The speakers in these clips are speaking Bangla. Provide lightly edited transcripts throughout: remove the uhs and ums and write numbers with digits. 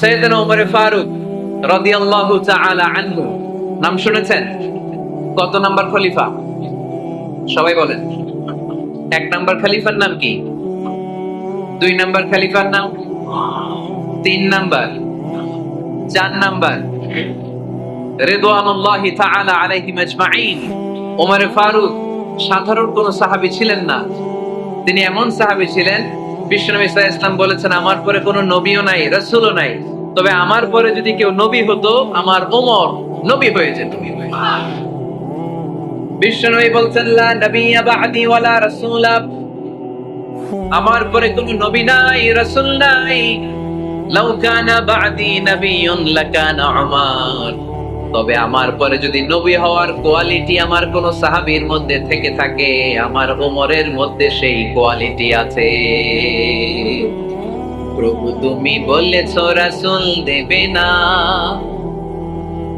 সাইয়েদনা ওমর ফারুক রাদিয়াল্লাহু তাআলা আনহু নাম শুনেছেন? কত নাম্বার খলিফা? সবাই বলেন। 1 নাম্বার খলিফার নাম কি? 2 নাম্বার খলিফার নাম? 3 নাম্বার? 4 নাম্বার? রিদওয়ানুল্লাহি তাআলা আলাইহিম আজমাইন। ওমর ফারুক সাধারণ কোন সাহাবী ছিলেন না, তিনি এমন সাহাবী ছিলেন, বিশ্বনবী সাল্লাল্লাহু আলাইহি ওয়াসাল্লাম বলেছেন আমার পরে কোনো নবীও নাই, রাসূলও নাই, তবে আমার পরে যদি কেউ নবী হতো আমার ওমর নবী হয়ে যেত। বিশ্বনবী বলছেন লা নবিয়্যা বা'দি ওয়ালা রাসূলা, আমার পরে কোনো নবী নাই, রাসূল নাই। লাউ কানা বা'দি নাবিয়্যুন লাকানা উমর, তবে আমার পরে যদি নবী হওয়ার কোয়ালিটি আমার কোন সাহাবীর মধ্যে থেকে থাকে, আমার ওমরের মধ্যে সেই কোয়ালিটি আছে। প্রভু তুমি বলেছ রাসূল দেবে না,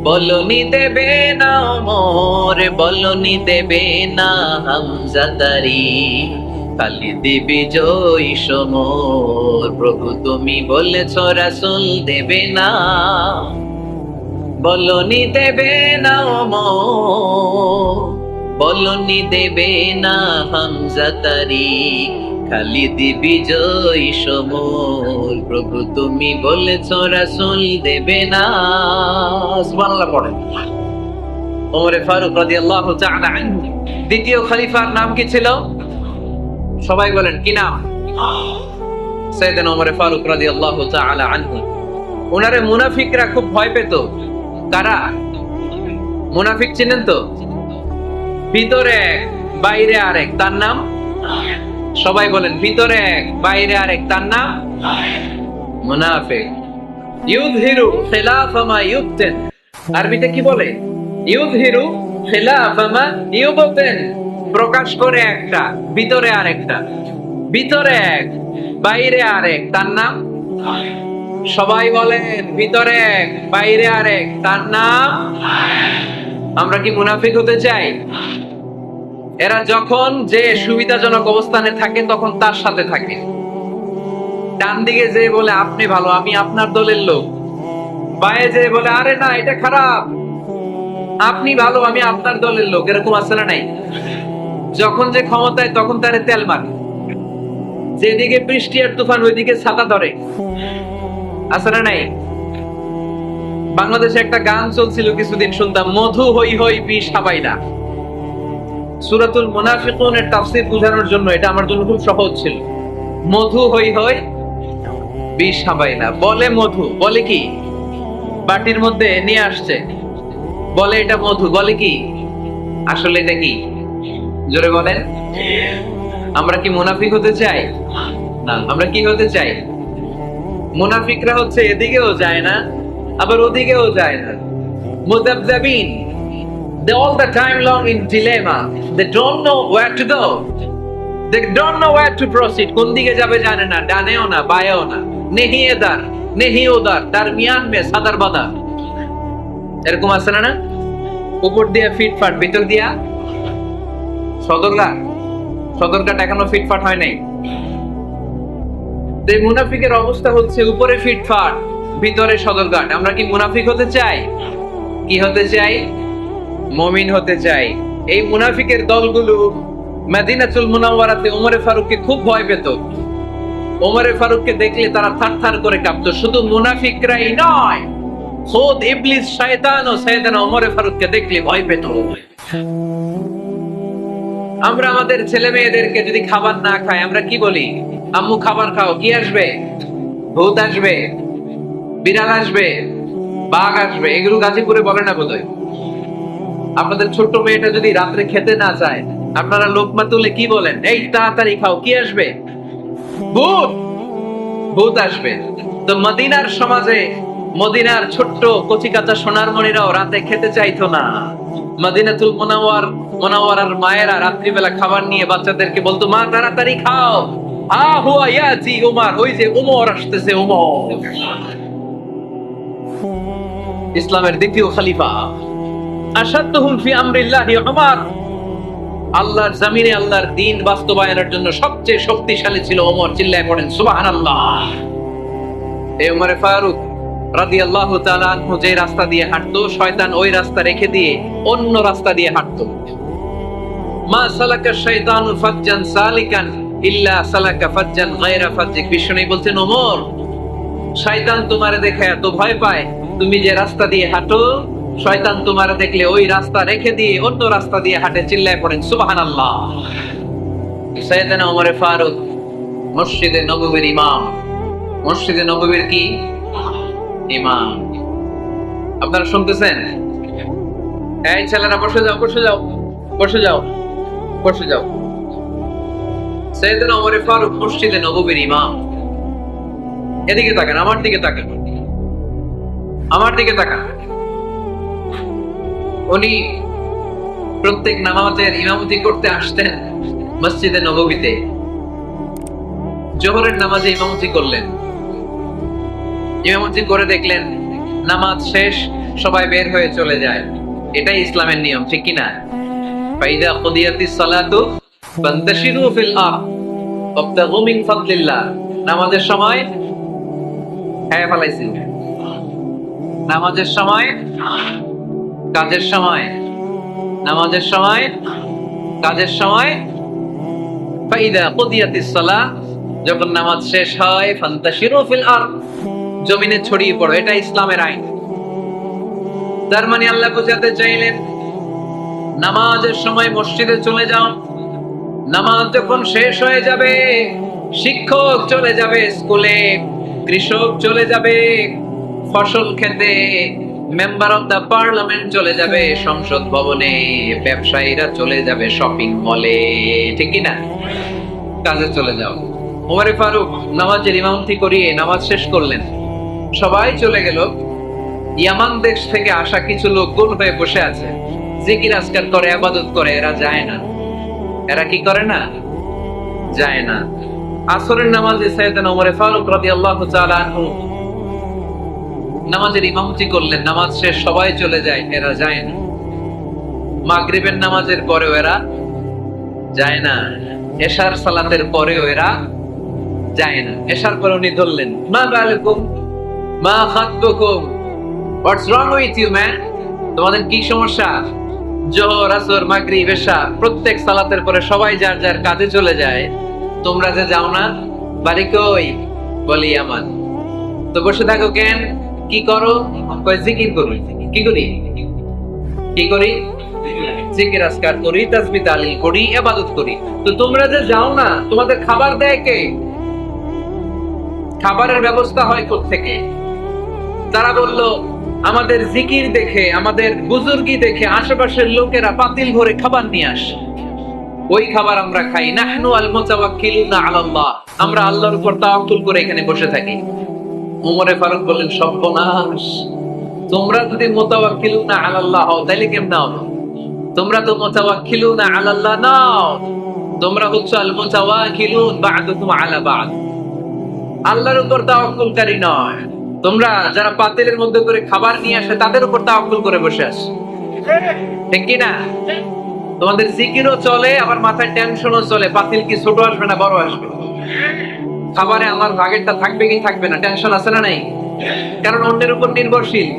বলনি দেবে না ওমর, বলনি দেবে না হামজা তারি, খালিদ বিজয়ী সমর। প্রভু তুমি বলেছ রাসূল দেবে না, বলনি দেবে না ওমর, বলনি দেবে না হামজা তারি, খালিদ বিজয়ী সমর। প্রভু তুমি বলেছ রাসূল দেবে না। সুবহানাল্লাহ পড়েন। ওমর ফারুক রাদিয়াল্লাহু তাআলা আনহু দ্বিতীয় খলিফার নাম কি ছিল? সবাই বলেন কি নাম? সাইয়েদনা ওমর ফারুক রাদিয়াল্লাহু তাআলা আনহু। ওনারে মুনাফিকরা খুব ভয় পেত। কারা? মুনাফিক চিনেন তো? ভিতরে এক বাইরে আরেক, তার নাম? সবাই বলেন ভিতরে এক বাইরে আরেক, তার নাম মুনাফিক। ইউযহিরু খিলাফা মা ইউবতিন, আরবিতে কি বলে? ইউযহিরু খিলাফা মা ইউবতিন, প্রকাশ করে একটা ভিতরে আরেকটা। ভিতরে এক বাইরে আরেক, তার নাম? সবাই বলেন ভিতরে এক বাইরে আরেক, তার নাম? আমরা কি মুনাফিক হতে চাই? এরা যখন যে সুবিধাজনক অবস্থানে থাকে তখন তার সাথে থাকে। ডান দিকে যে বলে আপনি ভালো, আমি আপনার দলের লোক, বায়ে যে বলে আরে না এটা খারাপ, আপনি ভালো, আমি আপনার দলের লোক, এরকম আছে না নাই? যখন যে ক্ষমতায় তখন তারে তেল মারে, যেদিকে বৃষ্টি আর তুফান ওইদিকে ছাতা ধরে, আছে না নাই? বাংলাদেশে একটা গান চলছিল কিছুদিন, শুনতাম, মধু হই হই বিষ হাবাইলা। সূরাতুল মুনাফিকুনের তাফসীর বোঝানোর জন্য এটা আমার জন্য খুব সহজ ছিল। মধু হই হই বিষ হাবাইলা, বলে মধু, বলে কি? বাটির মধ্যে নিয়ে আসছে, বলে এটা মধু, বলে কি? আসলে এটা কি? জোরে বলেন। আমরা কি মুনাফিক হতে চাই? না। আমরা কি হতে চাই? মুনাফিকরা হচ্ছে এদিকেও যায় না আবার ওদিকেও যায় না, মুযাবযাবিন। They all the time long in dilemma. They don't know where to go. They don't know where to proceed. কোন দিকে যাবে জানে না, ডানেও না বায়েও না, নেহি এদার নেহি ওদার, দারমিয়ান মে সাদার বাদার। এরকম আছে না? উপর দিয়ে ফিটফাট, ভিতর দিয়া সদরঘাট এখনো ফিটফাট হয় নাই। এই মুনাফিকের অবস্থা হচ্ছে উপরে ফিটফাট ভিতরে সদরঘাট। আমরা কি মুনাফিক হতে চাই? কি হতে চাই? মুমিন হতে চাই। এই মুনাফিকের দলগুলো মদিনাতুল মুনাওয়ারাতে ওমর ফারুককে খুব ভয় পেত। ওমর ফারুককে দেখলে তারা থারথার করে কাঁপতো। শুধু মুনাফিকরাই নয়, খোদ ইবলিস শয়তানও সাইয়েদনা ওমর ফারুককে দেখলে ভয় পেত। আমরা আমাদের ছেলে মেয়েদেরকে যদি খাবার না খায় আমরা কি বলি? আম্মু খাবার খাও। কি আসবে? ভূত আসবে, বিড়াল আসবে, বাঘ আসবে। এগুলো গাজীপুরে বলে না বোধহয়। আপনাদের ছোট্ট মেয়েটা যদি রাত্রে খেতে না চায়, আপনারা লোকমা তুলে কি বলেন? এই তাড়াতাড়ি খাও। কি আসবে? ভূত। ভূত আসবে। তো মদিনার সমাজে মদিনার ছোট্ট কচিকাঁচা সোনারমণিরাও রাতে খেতে চাইতো না। মদিনাতুল মুনাওয়ারার মায়েরা রাত্রিবেলা খাবার নিয়ে বাচ্চাদেরকে বলতো, মা তাড়াতাড়ি খাও, হা হুয়া ইয়াতি উমর, ওই যে উমর আসতেছে। উমর ইসলামের দ্বিতীয় খলিফা। আশাদ্দুহুম ফি আমরিল্লাহি উমর, আল্লাহর জমিনে আল্লাহর দ্বীন বাস্তবায়নের জন্য সবচেয়ে শক্তিশালী ছিল ওমর। চিল্লায় পড়েন সুবহানাল্লাহ। এই ওমর ফারুক রাদিয়াল্লাহু তাআলা আনহু যে রাস্তা দিয়ে হাঁটতো, শয়তান ওই রাস্তা রেখে দিয়ে অন্য রাস্তা দিয়ে হাঁটতো। মা সালাকা শাইতানু ফাজ্জান সালিকান ইল্লা সালাকা ফাজ্জান গায়রা ফাজ্জিক। বিষ্ণু বলছেন, ওমর, শয়তান তোমারে দেখে এত ভয় পায়, তুমি যে রাস্তা দিয়ে হাঁটো, শয়তান তোমারে দেখলে ওই রাস্তা রেখে দিয়ে অন্য রাস্তা দিয়ে হাঁটে। চিল্লায় পড়েন সুবহানাল্লাহ। সাইয়েদনা ওমর ফারুক মসজিদে নববীর ইমাম। মসজিদে নববীর কি ইমাম? আপনারা শুনতেছেন? এই ছেলেরা বসে যাও, বসে যাও, বসে যাও, বসে যাও। সাইয়েদনা ওমর ফারুক মসজিদে নববীর ইমাম। এদিকে তাকান, আমার দিকে তাকান, আমার দিকে তাকান। উনি প্রত্যেক নামাজের ইমামতি করতে আসতেন মসজিদে নববীতে। জোহরের নামাজে ইমামতি করলেন। ইমামতি করে দেখলেন নামাজ শেষ, সবাই বের হয়ে চলে যায়। এটাই ইসলামের নিয়ম, ঠিক কি না? ফাইদা কুদিয়াতিস সালাতু ফান্তাশিরু ফিল আরদ ওয়াবতাগু মিন ফাদলিল্লাহ। নামাজের সময় ফালাইছি, নামাজের সময় কাজের সময়, নামাজের সময় কাজের সময়। ফাইদা কুদিয়াতিস সালাহ, যখন নামাজ শেষ হয়, ফান্তাশিরু ফিল আরদ, জমিনে ছড়িয়ে পড়ো। এটা ইসলামের আইন। তার মানে আল্লাহ বুঝাতে চাইলেন নামাজের সময় মসজিদে চলে যাও। নামাজ যখন শেষ হয়ে যাবে, শিক্ষক চলে যাবে স্কুলে, কৃষক চলে যাবে ফসল খেতে, মেম্বার অফ দা পার্লামেন্ট চলে যাবে সংসদ ভবনে, ব্যবসায়ীরা চলে যাবে শপিং মলে, ঠিক কি না? কাজে চলে যাও। ওমর ফারুক নামাজের ইমামতি করিয়ে নামাজ শেষ করলেন। সবাই চলে গেল। ইয়ামান দেশ থেকে আসা কিছু লোক গোল হয়ে বসে আছে, জিকির আজকার করে, ইবাদত করে। এরা যায় না। এরা কি করে না? যায় না। আসরের নামাজে সাইয়েদনা ওমর ফারুক রাদিয়াল্লাহু তাআলা আনহু নামাজের ইমামতি করলেন। নামাজ শেষ, সবাই চলে যায়, এরা যায় না। মাগরিবের নামাজের পরেও এরা যায় না। এশার সালাতের পরেও এরা যায় না। এশার পরে উনি ধরলেন, মা বালুকুম মা খাতবুকুম, হোয়াটস রং উইথ ইউ ম্যান? তোমাদের কি সমস্যা? জোহর, আসর, মাগরিব, এশা প্রত্যেক সালাতের পরে সবাই যার যার কাজে চলে যায়, তোমরা যে যাও না? বাড়ি কই? বলি ইয়ামান। তো বসে থাকো কেন? কি করো? কই জিকির করি। কি করি? কি করি? জিকির আজকার করি, তাসবিহ তাহলিল করি, ইবাদত করি। তো তোমরা যে যাও না, তোমাদের খাবার দেয় কে? খাবারের ব্যবস্থা হয় কোত্থেকে? তারা বলল, আমাদের জিকির দেখে, আমাদের বুজুর্গি দেখে আশেপাশের লোকেরা পাতিল ভরে খাবার নিয়ে আসে, ওই খাবার আমরা খাই। নাহনু আল মুতাওয়াক্কিলুনা আলাল্লাহ, আমরা আল্লাহর উপর তাওয়াক্কুল করে এখানে বসে থাকি। ওমর ফারুক বললেন, সর্বনাশ! তোমরা যদি মুতাওয়াক্কিলুনা আলাল্লাহ হও, তাহলে কেমন হবে? তোমরা তো মুতাওয়াক্কিলুনা আলাল্লাহ নাও, তোমরা হচ্ছে আল মুতাওয়াক্কিলুন বা'দুকুম আলা বা'দ, আল্লাহর উপর তাওয়াক্কুলকারী নয়। তোমরা যারা পাতিলের মধ্যে করে খাবার নিয়ে আসে, তাদের উপর তাওয়াক্কুল করে বসে আসে, ঠিক কি না? তোমাদের জিকিরও চলে, আবার মাথায় টেনশনও চলে। পাতিল কি ছোট আসবে না বড় আসবে? খাবারে আমার ভাগেরটা থাকবে কি থাকবে না, টেনশন আছে না নাই? কারণ অন্যের উপর নির্ভরশীল।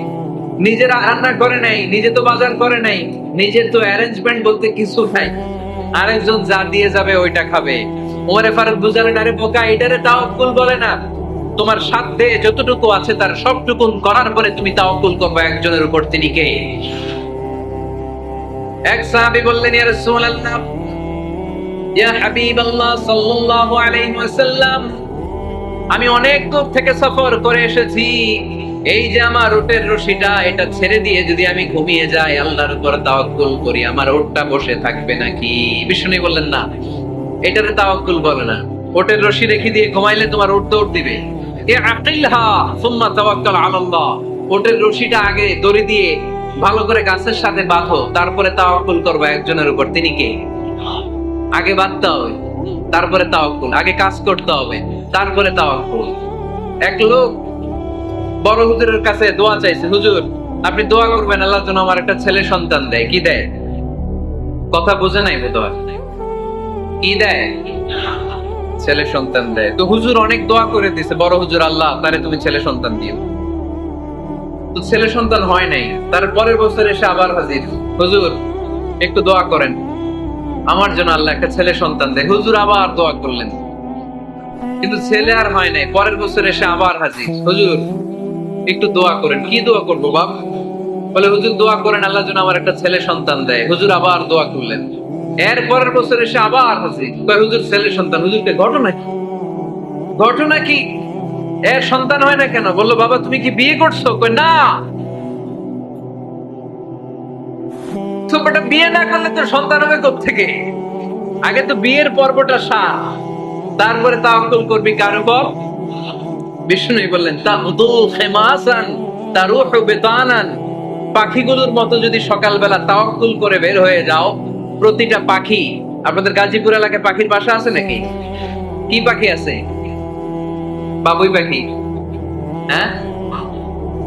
নিজেরা রান্না করে নাই, নিজে তো বাজার করে নাই, নিজের তো অ্যারেঞ্জমেন্ট বলতে কিছু নাই। আরেকজন যা দিয়ে যাবে ওইটা খাবে। ওমর ফারুক বুঝালেন, আরে বোকা, এটারে তাওয়াক্কুল বলে না। তোমার সাধ্যে যতটুকু আছে তার সবটুকু করার পরে তুমি তাওয়াক্কুল করবে একজনের উপর। তিনি কে? এক সাহাবী বললেন, ইয়া রাসূলুল্লাহ, ইয়া হাবিবাল্লাহ সাল্লাল্লাহু আলাইহি ওয়াসাল্লাম, আমি অনেক দূর থেকে সফর করে এসেছি, এই যে আমার উটের রশিটা, এটা ছেড়ে দিয়ে যদি আমি ঘুমিয়ে যাই, আল্লাহর উপর তাওয়াক্কুল করি, আমার উটটা বসে থাকবে নাকি? বিষ্ণু বললেন, না, এটারে তাওয়াক্কুল বলে না। উটের রশি রেখে দিয়ে ঘুমাইলে তোমার উট দৌড় দিবে। ইআকিলহা সুম্মা তাওয়াক্কাল আলাল্লাহ, উটের রশিটা আগে দড়ি দিয়ে ভালো করে গাছের সাথে বাঁধো, তারপরে তাওয়াক্কুল করবে একজনের উপর। তিনি কে? আগে বাঁধতে হবে, তারপরে তাওয়াক্কুল। আগে কাজ করতে হবে, তারপরে তাওয়াক্কুল। এক লোক বড় হুজুরের কাছে দোয়া চাইছে, হুজুর আপনি দোয়া করবেন আল্লাহ যেন আমার একটা ছেলে সন্তান দেয়। কি দেয়? কথা বুঝে নাই বোধহয়। কি দেয়? ছেলে সন্তান দেয়। তো হুজুর অনেক দোয়া করে দিছে, বড় হুজুর, আল্লাহ তারে তুমি ছেলে সন্তান দিও। তো ছেলে সন্তান হয় নাই, তার পরের বছর এসে আবার হাজির, হুজুর একটু দোয়া করেন আমার জন্য আল্লাহ একটা ছেলে সন্তান দেয়। হুজুর আবার দোয়া করলেন, কিন্তু ছেলে আর হয় নাই। পরের বছর এসে আবার হাজির, হুজুর একটু দোয়া করেন। কি দোয়া করবো বাপ? বলে হুজুর দোয়া করেন আল্লাহ যেন আমার একটা ছেলে সন্তান দেয়। হুজুর আবার দোয়া করলেন। এর পরের বছর এসে আবার হাজির, কয় হুজুর ছেলে সন্তান। হুজুরকে ঘটনা কি? ঘটনা কি? এর সন্তান হয় না কেন? বললো বাবা তুমি কি বিয়ে করছো? কয় না। তো বেটা বিয়ে না করলে তো সন্তান হবে কোত্থেকে? আগে তো বিয়ের পর্বটা সার, তারপরে তাওয়াক্কুল করবি কার উপর? বিষ্ণু বললেন তাহুদু খিমাসান তারুহু বিতানান, পাখিগুলোর মতো যদি সকালবেলা তাওয়াক্কুল করে বের হয়ে যাও, প্রতিটা পাখি, আপনাদের গাজীপুর এলাকায় পাখির বাসা আছে নাকি? কি পাখি আছে? বাবুই পাখি, হ্যাঁ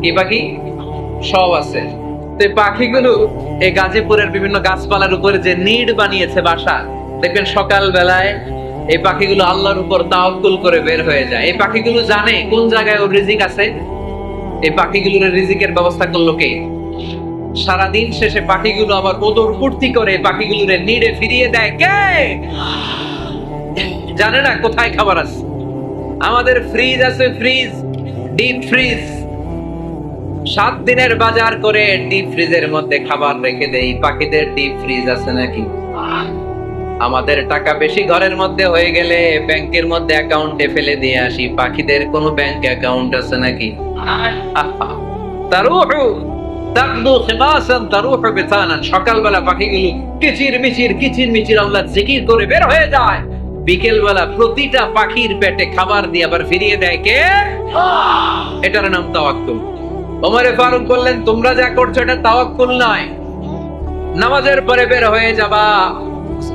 কি পাখি? সব আছে। তো এই পাখিগুলো এই গাজীপুরের বিভিন্ন গাছপালার উপরে যে নিড় বানিয়েছে বাসা, দেখবেন সকাল বেলায় এই পাখিগুলো আল্লাহর উপর তাওয়াক্কুল করে বের হয়ে যায়। এই পাখিগুলো জানে কোন জায়গায় ওর রিজিক আছে। এই পাখিগুলোর রিজিকের ব্যবস্থা করলো কে? সারাদিন শেষে পাখিগুলো আবার ওদর ফুর্তি করে পাখিগুলোরে নিড়ে ফিরিয়ে দেয় কে? জানে না কোথায় খাবার আছে। আমাদের ফ্রিজ আছে, ফ্রিজ, ডিপ ফ্রিজ, 7 দিনের বাজার করে ডিপ ফ্রিজের মধ্যে খাবার রেখে দেই। পাখিদের ডিপ ফ্রিজ আছে নাকি? আমাদের টাকা বেশি ঘরের মধ্যে হয়ে গেলে ব্যাংকের মধ্যে অ্যাকাউন্টে ফেলে দিয়ে আসি। পাখিদের কোনো ব্যাংক অ্যাকাউন্ট আছে নাকি? তারুহু তাকদু খিমাসান তারুহু বিতানান, সকালবেলা পাখিগুলো কিচির মিচির আল্লাহর জিকির করে বের হয়ে যায়। বিকেল বেলা প্রতিটা পাখির পেটে খাবার দিয়ে আবার ফিরিয়ে দেয় কে? এটার নাম তাওয়াক্কুল। ওমরে ফারুক বললেন তোমরা যা করছো এটা তাওয়াক্কুল নয়। নামাজের পরে বের হয়ে যাবা,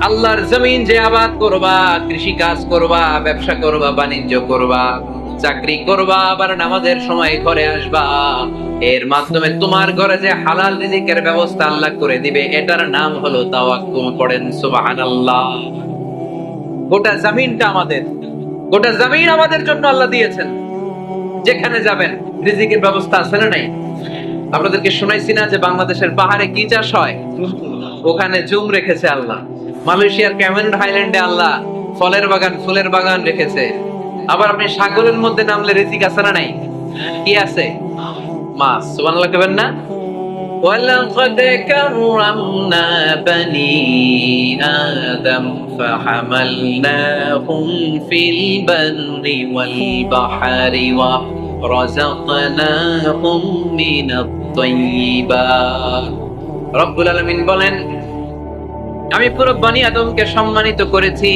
আল্লাহর জমিন যে আবাদ করবা, কৃষি কাজ করবা, ব্যবসা করবা, বাণিজ্য করবা, চাকরি করবা, আবার নামাজের সময় ঘরে আসবা। এর মাধ্যমে তোমার ঘরে যে হালাল রিজিকের ব্যবস্থা আল্লাহ করে দিবে, এটার নাম হলো তাওয়াক্কুল। পড়েন সুবহানাল্লাহ। গোটা জমিনটা আমাদের, গোটা জমিন আমাদের জন্য আল্লাহ দিয়েছেন। যেখানে যাবেন রিজিকের ব্যবস্থা আছে না নাই? আপনাদেরকে শোনাইছি না যে বাংলাদেশের পাহাড়ে কি চাষ হয়? ওখানে জুম রেখেছে আল্লাহ। মালয়েশিয়ার ক্যামেরন হাইল্যান্ডে আল্লাহ ফলের বাগান, ফুলের বাগান রেখেছে। আবার আপনি সাগরের মধ্যে নামলে রিজিক আছে না নাই? কি আছে? মাছ। সুবহানাল্লাহ কইবেন না? ولقد كرمنا بني آدم فحملناهم في البر والبحر ورزقناهم من الطيبات। রব্বুল আলামিন বলেন আমি পুরো বনি আদমকে সম্মানিত করেছি,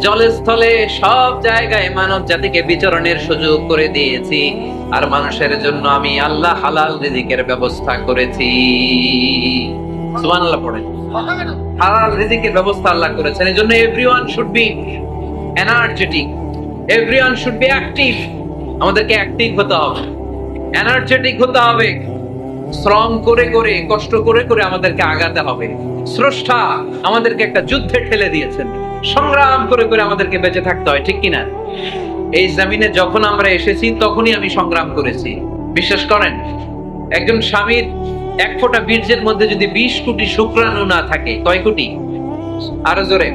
জলে স্থলে সব জায়গায় মানব জাতিকে বিচরণের সুযোগ করে দিয়েছি। আর মানুষের জন্য আমি আল্লাহ হালাল রিজিকের ব্যবস্থা করেছি। সুবহানাল্লাহ পড়েন। হালাল রিজিকের ব্যবস্থা আল্লাহ করেছেন। এজন্য everyone should be energetic, everyone should be active. আমাদেরকে অ্যাক্টিভ হতে হবে, এনার্জেটিক হতে হবে। শ্রম করে করে, কষ্ট করে করে আমাদেরকে আগাতে হবে। স্রষ্টা আমাদেরকে একটা যুদ্ধে ঠেলে দিয়েছেন, সংগ্রাম করে করে আমাদেরকে বেঁচে থাকতে হয়, ঠিক কিনা? এই জমিনে যখন আমরা এসেছি তখনই আমি সংগ্রাম করেছি। বিশ্বাস করেন, একজন স্বামীর 1 ফোঁটা বীর্যের মধ্যে যদি 20 কোটি শুক্রাণু না থাকে, কয় কোটি? আরো জোরে।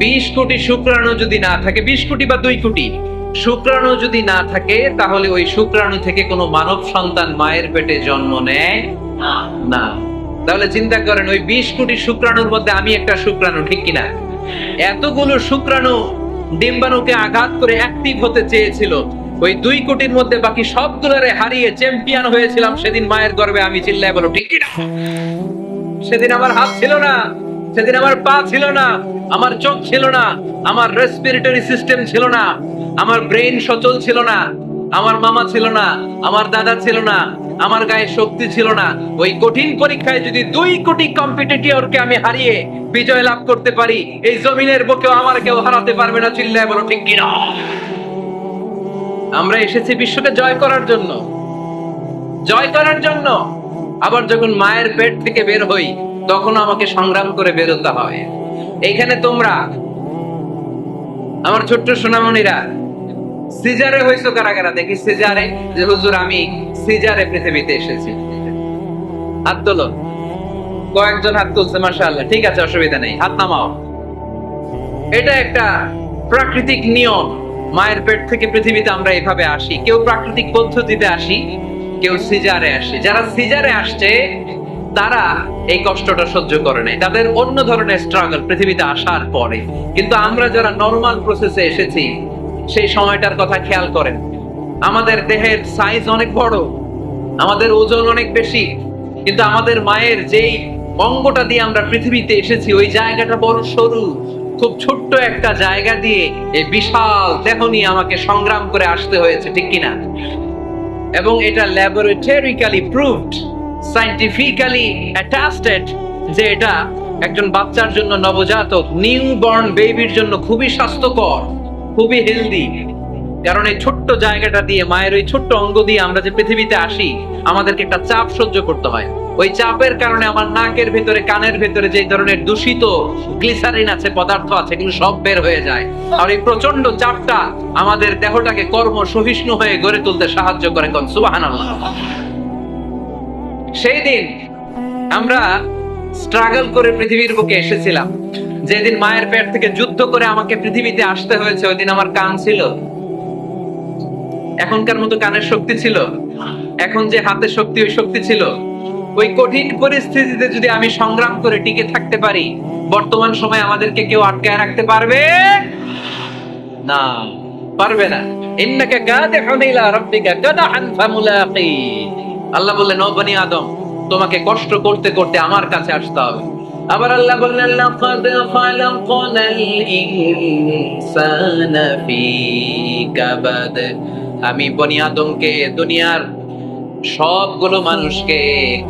20 কোটি শুক্রাণু যদি না থাকে, 20 কোটি বা 2 কোটি শুক্রাণু যদি না থাকে, তাহলে ওই শুক্রাণু থেকে কোনো মানব সন্তান মায়ের পেটে জন্ম নেয় না। তাহলে চিন্তা করেন, ওই 20 কোটি শুক্রাণুর মধ্যে আমি একটা শুক্রাণু, ঠিক কিনা? এতগুলো শুক্রাণু ডিম্বাণুকে আঘাত করে অ্যাক্টিভ হতে চেয়েছিল। ওই 2 কোটির মধ্যে বাকি সবগুলোরে হারিয়ে চ্যাম্পিয়ন হয়েছিলাম সেদিন মায়ের গর্ভে আমি। চিল্লায় বলো ঠিক কিনা? সেদিন আমার হাত ছিল না, সেদিন আমার পা ছিল না, আমার চোখ ছিল না, আমার রেসপিরেটরি সিস্টেম ছিল না, আমার ব্রেইন সচল ছিল না, আমার মামা ছিল না, আমার দাদা ছিল না, আমার গায়ে শক্তি ছিল না। ওই কঠিন পরীক্ষায় যদি 2 কোটি কম্পিটিটরকে আমি হারিয়ে বিজয় লাভ করতে পারি, এই জমিনের বুকেও আমার কেউ হারাতে পারবে না। চিল্লায় বলো ঠিক কিনা? আমরা এসেছি বিশ্বকে জয় করার জন্য, জয় করার জন্য। আবার যখন মায়ের পেট থেকে বের হই, তখন আমাকে সংগ্রাম করে বেরোতে হয়। এইখানে তোমরা আমার ছোট্ট সোনামণিরা সিজারে হইছো কারা কারা দেখি সিজারে, যে হুজুর আমি সিজারে পৃথিবীতে এসেছি, হাত তোলো। কয়েকজন হাত তুলছে, মাশাআল্লাহ, ঠিক আছে, অসুবিধা নেই, হাত নামাও। এটা একটা প্রাকৃতিক নিয়ম, মায়ের পেট থেকে পৃথিবীতে আমরা এভাবে আসি। কেউ প্রাকৃতিক পদ্ধতিতে আসি, কেউ সিজারে আসি। যারা সিজারে আসছে তারা এই কষ্টটা সহ্য করে নাই, তাদের অন্য ধরনের স্ট্রাগল পৃথিবীতে আসার পরে। কিন্তু আমরা যারা নরমাল প্রসেসে এসেছি সেই সময়টার কথা খেয়াল করেন। আমাদের দেহের সাইজ অনেক বড়, আমাদের ওজন অনেক বেশি, কিন্তু আমাদের মায়ের যেই অঙ্গটা দিয়ে আমরা পৃথিবীতে এসেছি ওই জায়গাটা বড় সরু। খুব ছোট্ট একটা জায়গা দিয়ে এই বিশাল দেহ নিয়ে আমাকে সংগ্রাম করে আসতে হয়েছে, ঠিক কিনা? এবং এটা ল্যাবরেটরিক্যালি প্রুভড, সায়েন্টিফিক্যালি অ্যাটাস্টেড যে এটা একজন বাচ্চার জন্য, নবজাতক নিউ বর্ন বেবির জন্য খুবই স্বাস্থ্যকর, খুবই হেলদি। কারণ এই ছোট্ট জায়গাটা দিয়ে, মায়ের ওই ছোট্ট অঙ্গ দিয়ে আমরা যে পৃথিবীতে আসি, আমাদেরকে একটা চাপ সহ্য করতে হয়। ওই চাপের কারণে আমার নাকের ভেতরে, কানের ভেতরে যে ধরনের দূষিত গ্লিসারিন আছে, পদার্থ আছে, এগুলো সব বের হয়ে যায়। আর এই প্রচন্ড চাপটা আমাদের দেহটাকে কর্ম সহিষ্ণু হয়ে গড়ে তুলতে সাহায্য করে। কোন সুবহানাল্লাহ। সেই দিন আমরা স্ট্রাগল করে পৃথিবীর বুকে এসেছিলাম। যেদিন মায়ের পেট থেকে যুদ্ধ করে আমাকে পৃথিবীতে আসতে হয়েছে, ওই দিন আমার কান ছিল? এখনকার মতো কানের শক্তি ছিল? এখন যে হাতের শক্তি, ওই শক্তি ছিল? ওই কঠিন পরিস্থিতিতে যদি আমি সংগ্রাম করে টিকে থাকতে পারি, বর্তমান সময়ে আমাদেরকে কেউ আটকায় রাখতে পারবে না, পারবে না। ইন্নাকা কাদিহুন ইলা রাব্বিকা কাদহান ফামুলাকি। আল্লাহ বললেন, ও বনি আদম, তোমাকে কষ্ট করতে করতে আমার কাছে আসতে হবে। আবার আল্লাহ বললেন, লাকাদ খালাকনাল ইনসানা ফি কাবাদ। আমি বনি আদমকে, দুনিয়ার সবগুলো মানুষকে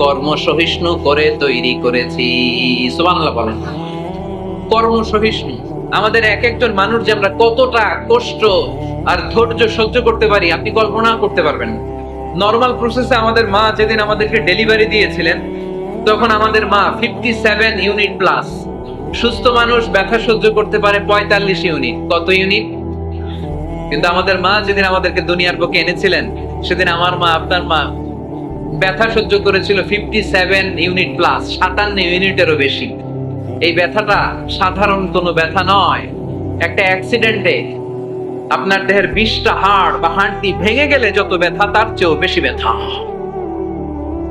কর্মসহিষ্ণু করে তৈরি করেছি। সুবহানাল্লাহ বলেন। কর্মসহিষ্ণু, আমাদের এক একজন মানুষ যে আমরা কতটা কষ্ট আর ধৈর্য সহ্য করতে পারি আপনি কল্পনা করতে পারবেন না। নরমাল প্রসেসে আমাদের মা যেদিন আমাদেরকে ডেলিভারি দিয়েছিলেন, তখন আমাদের মা 57 ইউনিট প্লাস। সুস্থ মানুষ ব্যথা সহ্য করতে পারে 45 ইউনিট। কত ইউনিট? কিন্তু আমাদের মা যেদিন আমাদেরকে দুনিয়ার বুকে এনেছিলেন, সেদিন আমার মা, আপনার মা ব্যথা সহ্য করেছিল 57 ইউনিট প্লাস, 57 ইউনিটেরও বেশি। এই ব্যথাটা সাধারণ কোনো ব্যথা নয়। একটা অ্যাক্সিডেন্টে আপনার দেহের 20টা হাড় বা হাড়টি ভেঙে গেলে যত ব্যথা, তার চেয়েও বেশি ব্যথা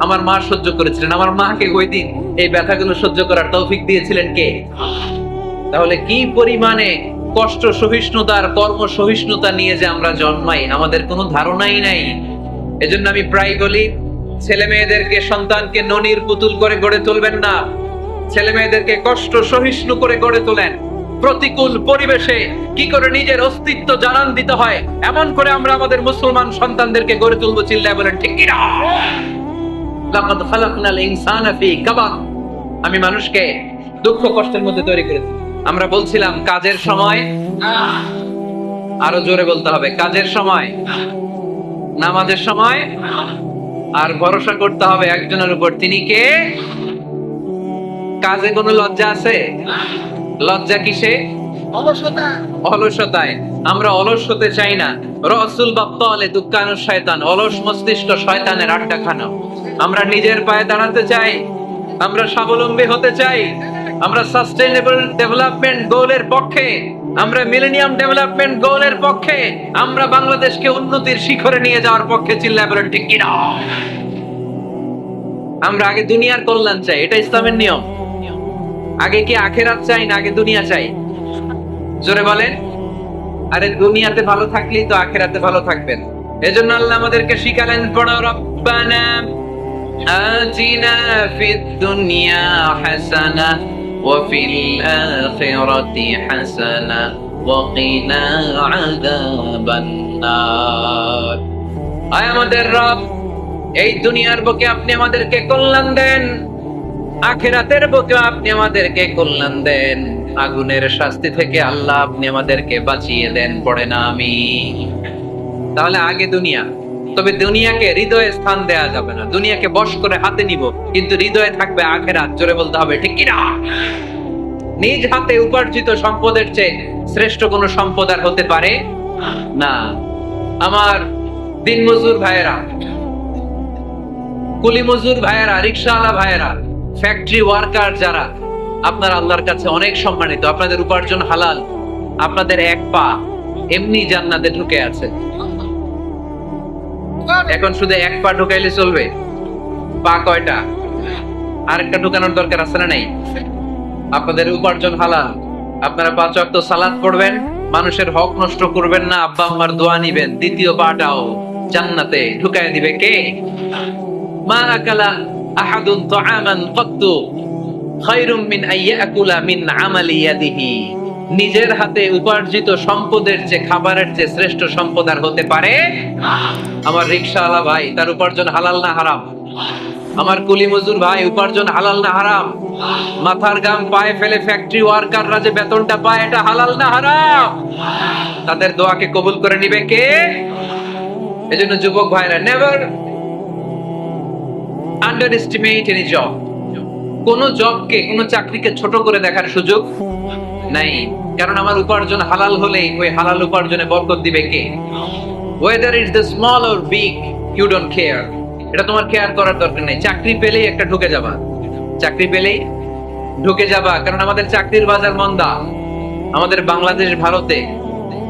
আমার মা সহ্য করেছিলেন। আমার মাকে ওই দিন এই ব্যথাগুলো সহ্য করার তৌফিক দিয়েছিলেন কে? তাহলে কি পরিমাণে কষ্ট সহিষ্ণুতার, কর্ম সহিষ্ণুতা নিয়ে যে আমরা জন্মাই, আমাদের কোনো ধারণাই নাই। এজন্য আমি প্রায় বলি, ছেলে মেয়েদেরকে, সন্তানকে ননির পুতুল করে গড়ে তুলবেন না। ছেলে মেয়েদেরকে কষ্ট সহিষ্ণু করে গড়ে তোলেন। প্রতিকূল পরিবেশে কি করে নিজের অস্তিত্ব জানান দিতে হয়, এমন করে আমরা আমাদের মুসলমান সন্তানদেরকে গড়ে তুলবো। চিল্লায় বলেন ঠিক কিনা? লাকাদ খালাকনাল ইনসানা ফি কাবাদ। আমি মানুষকে দুঃখ কষ্টের মধ্যে তৈরি করেছি। আমরা বলছিলাম কাজের সময়, আরো জোরে বলতে হবে, কাজের সময়, নামাজের সময়, আর ভরসা করতে হবে একজনের উপর। তিনি কে? কাজে কোনো লজ্জা আছে? লজ্জা কিসে? অলসতায়। আমরা অলস হতে চাই না। রাসূল বাত্তালে দুক্কানু শয়তান, অলস মস্তিষ্ক শয়তানের আড্ডাখানা। আমরা নিজের পায়ে দাঁড়াতে চাই, আমরা স্বাবলম্বী হতে চাই, আমরা সাস্টেইনেবল ডেভেলপমেন্ট গোলের পক্ষে, আমরা মিলেনিয়াম ডেভেলপমেন্ট গোলের পক্ষে, আমরা বাংলাদেশকে উন্নতির শিখরে নিয়ে যাওয়ার পক্ষে। চিল্লায় বলেন ঠিক কিনা? আমরা আগে দুনিয়ার কল্যাণ চাই, এটা ইসলামের নিয়ম। আগে কি আখেরাত চাই না আগে দুনিয়া চাই? জোরে বলেন। আরে দুনিয়াতে ভালো থাকলেই তো আখেরাতে ভালো থাকবেন। এজন্য আল্লাহ আমাদেরকে শিখালেন, পড়ো, রব্বানা আতিনা ফিদ দুনিয়া হাসানা ওয়া ফিল আখিরাতি হাসানা ওয়া কিনা আযাবান নার। আয় আমাদের রব, এই দুনিয়ার বুকে আপনি আমাদেরকে কল্যাণ দেন, আখিরাতের বুকে আপনি আমাদেরকে কল্যাণ দেন, আগুনের শাস্তি থেকে আল্লাহ আপনি আমাদেরকে বাঁচিয়ে দেন। পড়ে না আমিন। তাহলে আগে দুনিয়া, তবে দুনিয়াকে হৃদয়ে স্থান দেয়া যাবে না। দুনিয়াকে বশ করে হাতে নিব, কিন্তু হৃদয়ে থাকবে আখিরাত। জোরে বলতে হবে ঠিক কিনা? নিজ হাতে উপার্জিত সম্পদের চেয়ে শ্রেষ্ঠ কোনো সম্পদ আর হতে পারে না। আমার দিনমজুর ভাইয়েরা, কুলি মজুর ভাইয়েরা, রিকশাওয়ালা ভাইয়েরা, ফ্যাক্টরি ওয়ার্কার যারা, আপনারা আল্লাহর কাছে অনেক সম্মানিত। আপনাদের উপার্জন হালাল। আপনাদের এক পা এমনি জান্নাতে ঢুকে আছে। এখন শুধু এক পা ঢুকাইলে চলবে? পা কয়টা? আরেকটা ঢুকানোর দরকার আছে না নাই? আপনাদের উপার্জন হালাল। আপনারা 5 ওয়াক্ত সালাত পড়বেন, মানুষের হক নষ্ট করবেন না, আব্বা আম্মার দোয়া নিবেন। দ্বিতীয় পাটাও জান্নাতে ঢুকায় দিবে কে? মা আকালা আহাদুন তাআমান ক্বাত্তু খায়রুম মিন আইয়াকুলা মিন আমালি ইয়াদিহি। নিজের হাতে উপার্জিত সম্পদের চেয়ে, খাবারের চেয়ে শ্রেষ্ঠ সম্পদ আর হতে পারে না। আমার রিকশাওয়ালা ভাই, তার উপার্জন হালাল না হারাম? আমার কুলি মজুর ভাই, উপার্জন হালাল না হারাম? মাথার গাম পায়ে ফেলে ফ্যাক্টরি ওয়ার্কাররা যে বেতনটা পায়, এটা হালাল না হারাম? তাদের দোয়াকে কবুল করে নিবে কে? এজন্য যুবক ভাইরা, never under estimate any job. কোন জবকে, কোন চাকরিকে ছোট করে দেখার সুযোগ নাই। কারণ আমার উপার্জন হালাল হলেই ওই হালাল উপার্জনে বরকত দিবে কে? Whether it's the small or big, you don't care. এটা তোমার কেয়ার করার দরকার নেই। চাকরি পেলেই একটা ঢুকে যাবা, চাকরি পেলেই ঢুকে যাবা। কারণ আমাদের চাকরির বাজার মন্দা। আমাদের বাংলাদেশ, ভারতে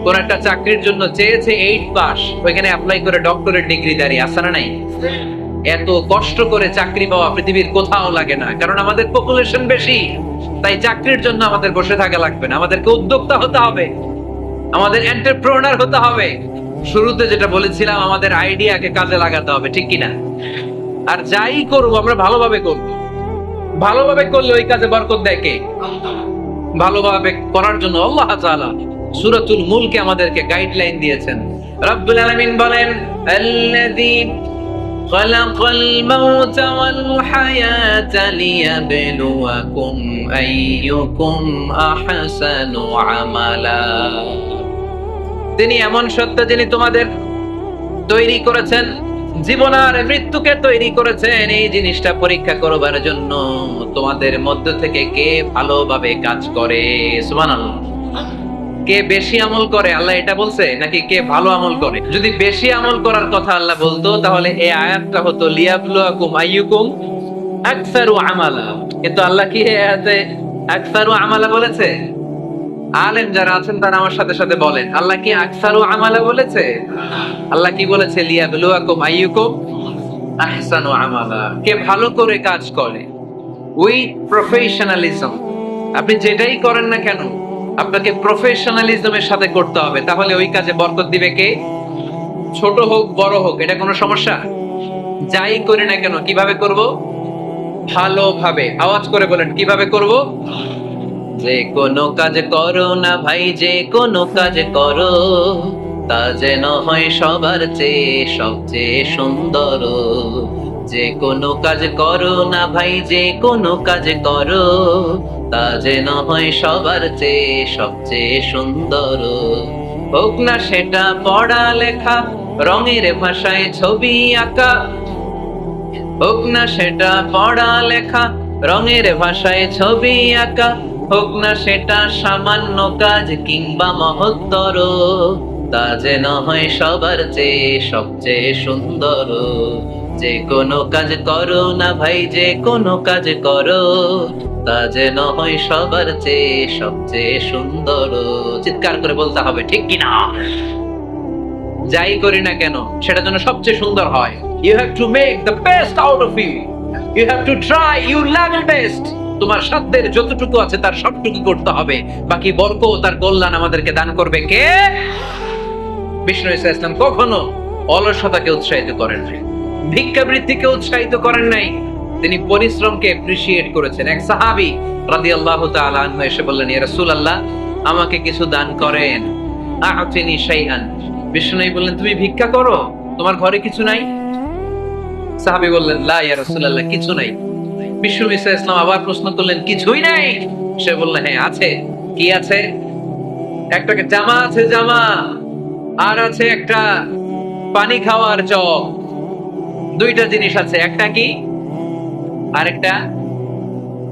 কোন একটা চাকরির জন্য চেয়েছে 8 পাস, ওইখানে অ্যাপ্লাই করে ডক্টরেট ডিগ্রি দাঁড়িয়ে আসে না নাই? এত কষ্ট করে চাকরি পাওয়া পৃথিবীর কোথাও লাগে না। কারণ আমাদের পপুলেশন বেশি, তাই চাকরির জন্য আমাদের বসে থাকা লাগবে না। আমাদেরকে উদ্যোক্তা হতে হবে, আমাদের এন্টারপ্রেনার হতে হবে। শুরুতে যেটা বলেছিলাম, আমাদের আইডিয়াকে কাজে লাগাতে হবে, ঠিক কিনা? আর যাই করবো আমরা ভালোভাবে করবো। ভালোভাবে করলে ওই কাজে বরকত দেয় কে? ভালোভাবে করার জন্য আল্লাহ তাআলা সূরাতুল মুলকে আমাদেরকে গাইডলাইন দিয়েছেন। রব্বুল আলামিন বলেন, আল্লাযী খালাকাল মাউতা ওয়াল হায়াতা লিয়াবলুয়াকুম আইয়ুকুম আহসানু আমালা। তিনি এমন সত্তা যিনি তোমাদের তৈরি করেছেন, জীবন আর মৃত্যুকে তৈরি করেছেন এই জিনিসটা পরীক্ষা করবার জন্য, তোমাদের মধ্য থেকে কে ভালোভাবে কাজ করে। সুবহানাল্লাহ। কে বেশি আমল করে, আল্লাহ এটা বলছে নাকি কে ভালো আমল করে? যদি বেশি আমল করার কথা আল্লাহ বলতো, তাহলে এই আয়াতটা হতো লিয়াবলুয়াকুম আইয়ুকুম আকসারু আমালা। কিন্তু আল্লাহ কি এই আয়াতে আকসারু আমালা বলেছে? আলেম যারা আছেন তারা আমার সাথে সাথে বলেন, আল্লাহ কি আকসারু আমালা বলেছে? আল্লাহ কি বলেছে? লিয়াবলুয়াকুম আইয়ুকুম আহসানু আমালা। কে ভালো করে কাজ করে। With professionalism. আপনি যেটাই করেন না কেন, আপনাকে প্রফেশনালিজমের সাথে করতে হবে, তাহলে ওই কাজে বরকত দিবে কে? ছোট হোক বড় হোক, এটা কোনো সমস্যা? যাই করি না কেন কিভাবে করব? ভালোভাবে। আওয়াজ করে বলেন, কিভাবে করব? যে কোনো কাজ করো না ভাই, যে কোনো কাজ করো, তা যেন হয় সবার চেয়ে সবচেয়ে সুন্দর। যে কোনো কাজ করো না ভাই, যে কোনো কাজ করো, তা যেন হয় সবার চেয়ে সবচেয়ে সুন্দর। হোক না সেটা পড়া লেখা, রঙের ভাষায় ছবি আঁকা। হোক না সেটা পড়া লেখা, রঙের ভাষায় ছবি আঁকা। হোক না সেটা সামান্য কাজ কিংবা মহত্তর, তা যেন হয় সবার চেয়ে সবচেয়ে সুন্দর। যে কোনো কাজ করো না ভাই, যে কোনো কাজ করো, তা যেন হয় সবার চেয়ে সবচেয়ে সুন্দর। চিৎকার করে বলতে হবে, ঠিক কিনা? যাই করি না কেন সেটা যেন সবচেয়ে সুন্দর হয়। You have to make the best out of you. You have to try your level best. তোমার সাধ্যের যতটুকু আছে তার সবটুকু করতে হবে। বাকি বরকত তার কল্যাণ আমাদেরকে দান করবে কে? বিষ্ণু ইসলাম কখনো অলসতাকে উৎসাহিত করেন নাই, ভিক্ষাবৃত্তিকে উৎসাহিত করেন নাই। তিনি পরিশ্রমকে এপ্রিশিয়েট করেছেন। এক সাহাবী রাদিয়াল্লাহু তাআলা আনহু এসে বললেন, ইয়া রাসূলুল্লাহ, আমাকে কিছু দান করেন। আ'তিনি শাইআন। বিষ্ণু বললেন, তুমি ভিক্ষা করো, তোমার ঘরে কিছু নাই? সাহাবী বললেন, লা ইয়া রাসূলুল্লাহ, কিছু নাই। বিষ্ণু ইসলাম আবার প্রশ্ন করলেন, কিছুই নাই? সে বললেন, হ্যাঁ আছে। কি আছে? একটা জামা আছে, জামা, আর আছে একটা পানি খাওয়ার জগ। দুইটা জিনিস আছে, একটা কি আরেকটা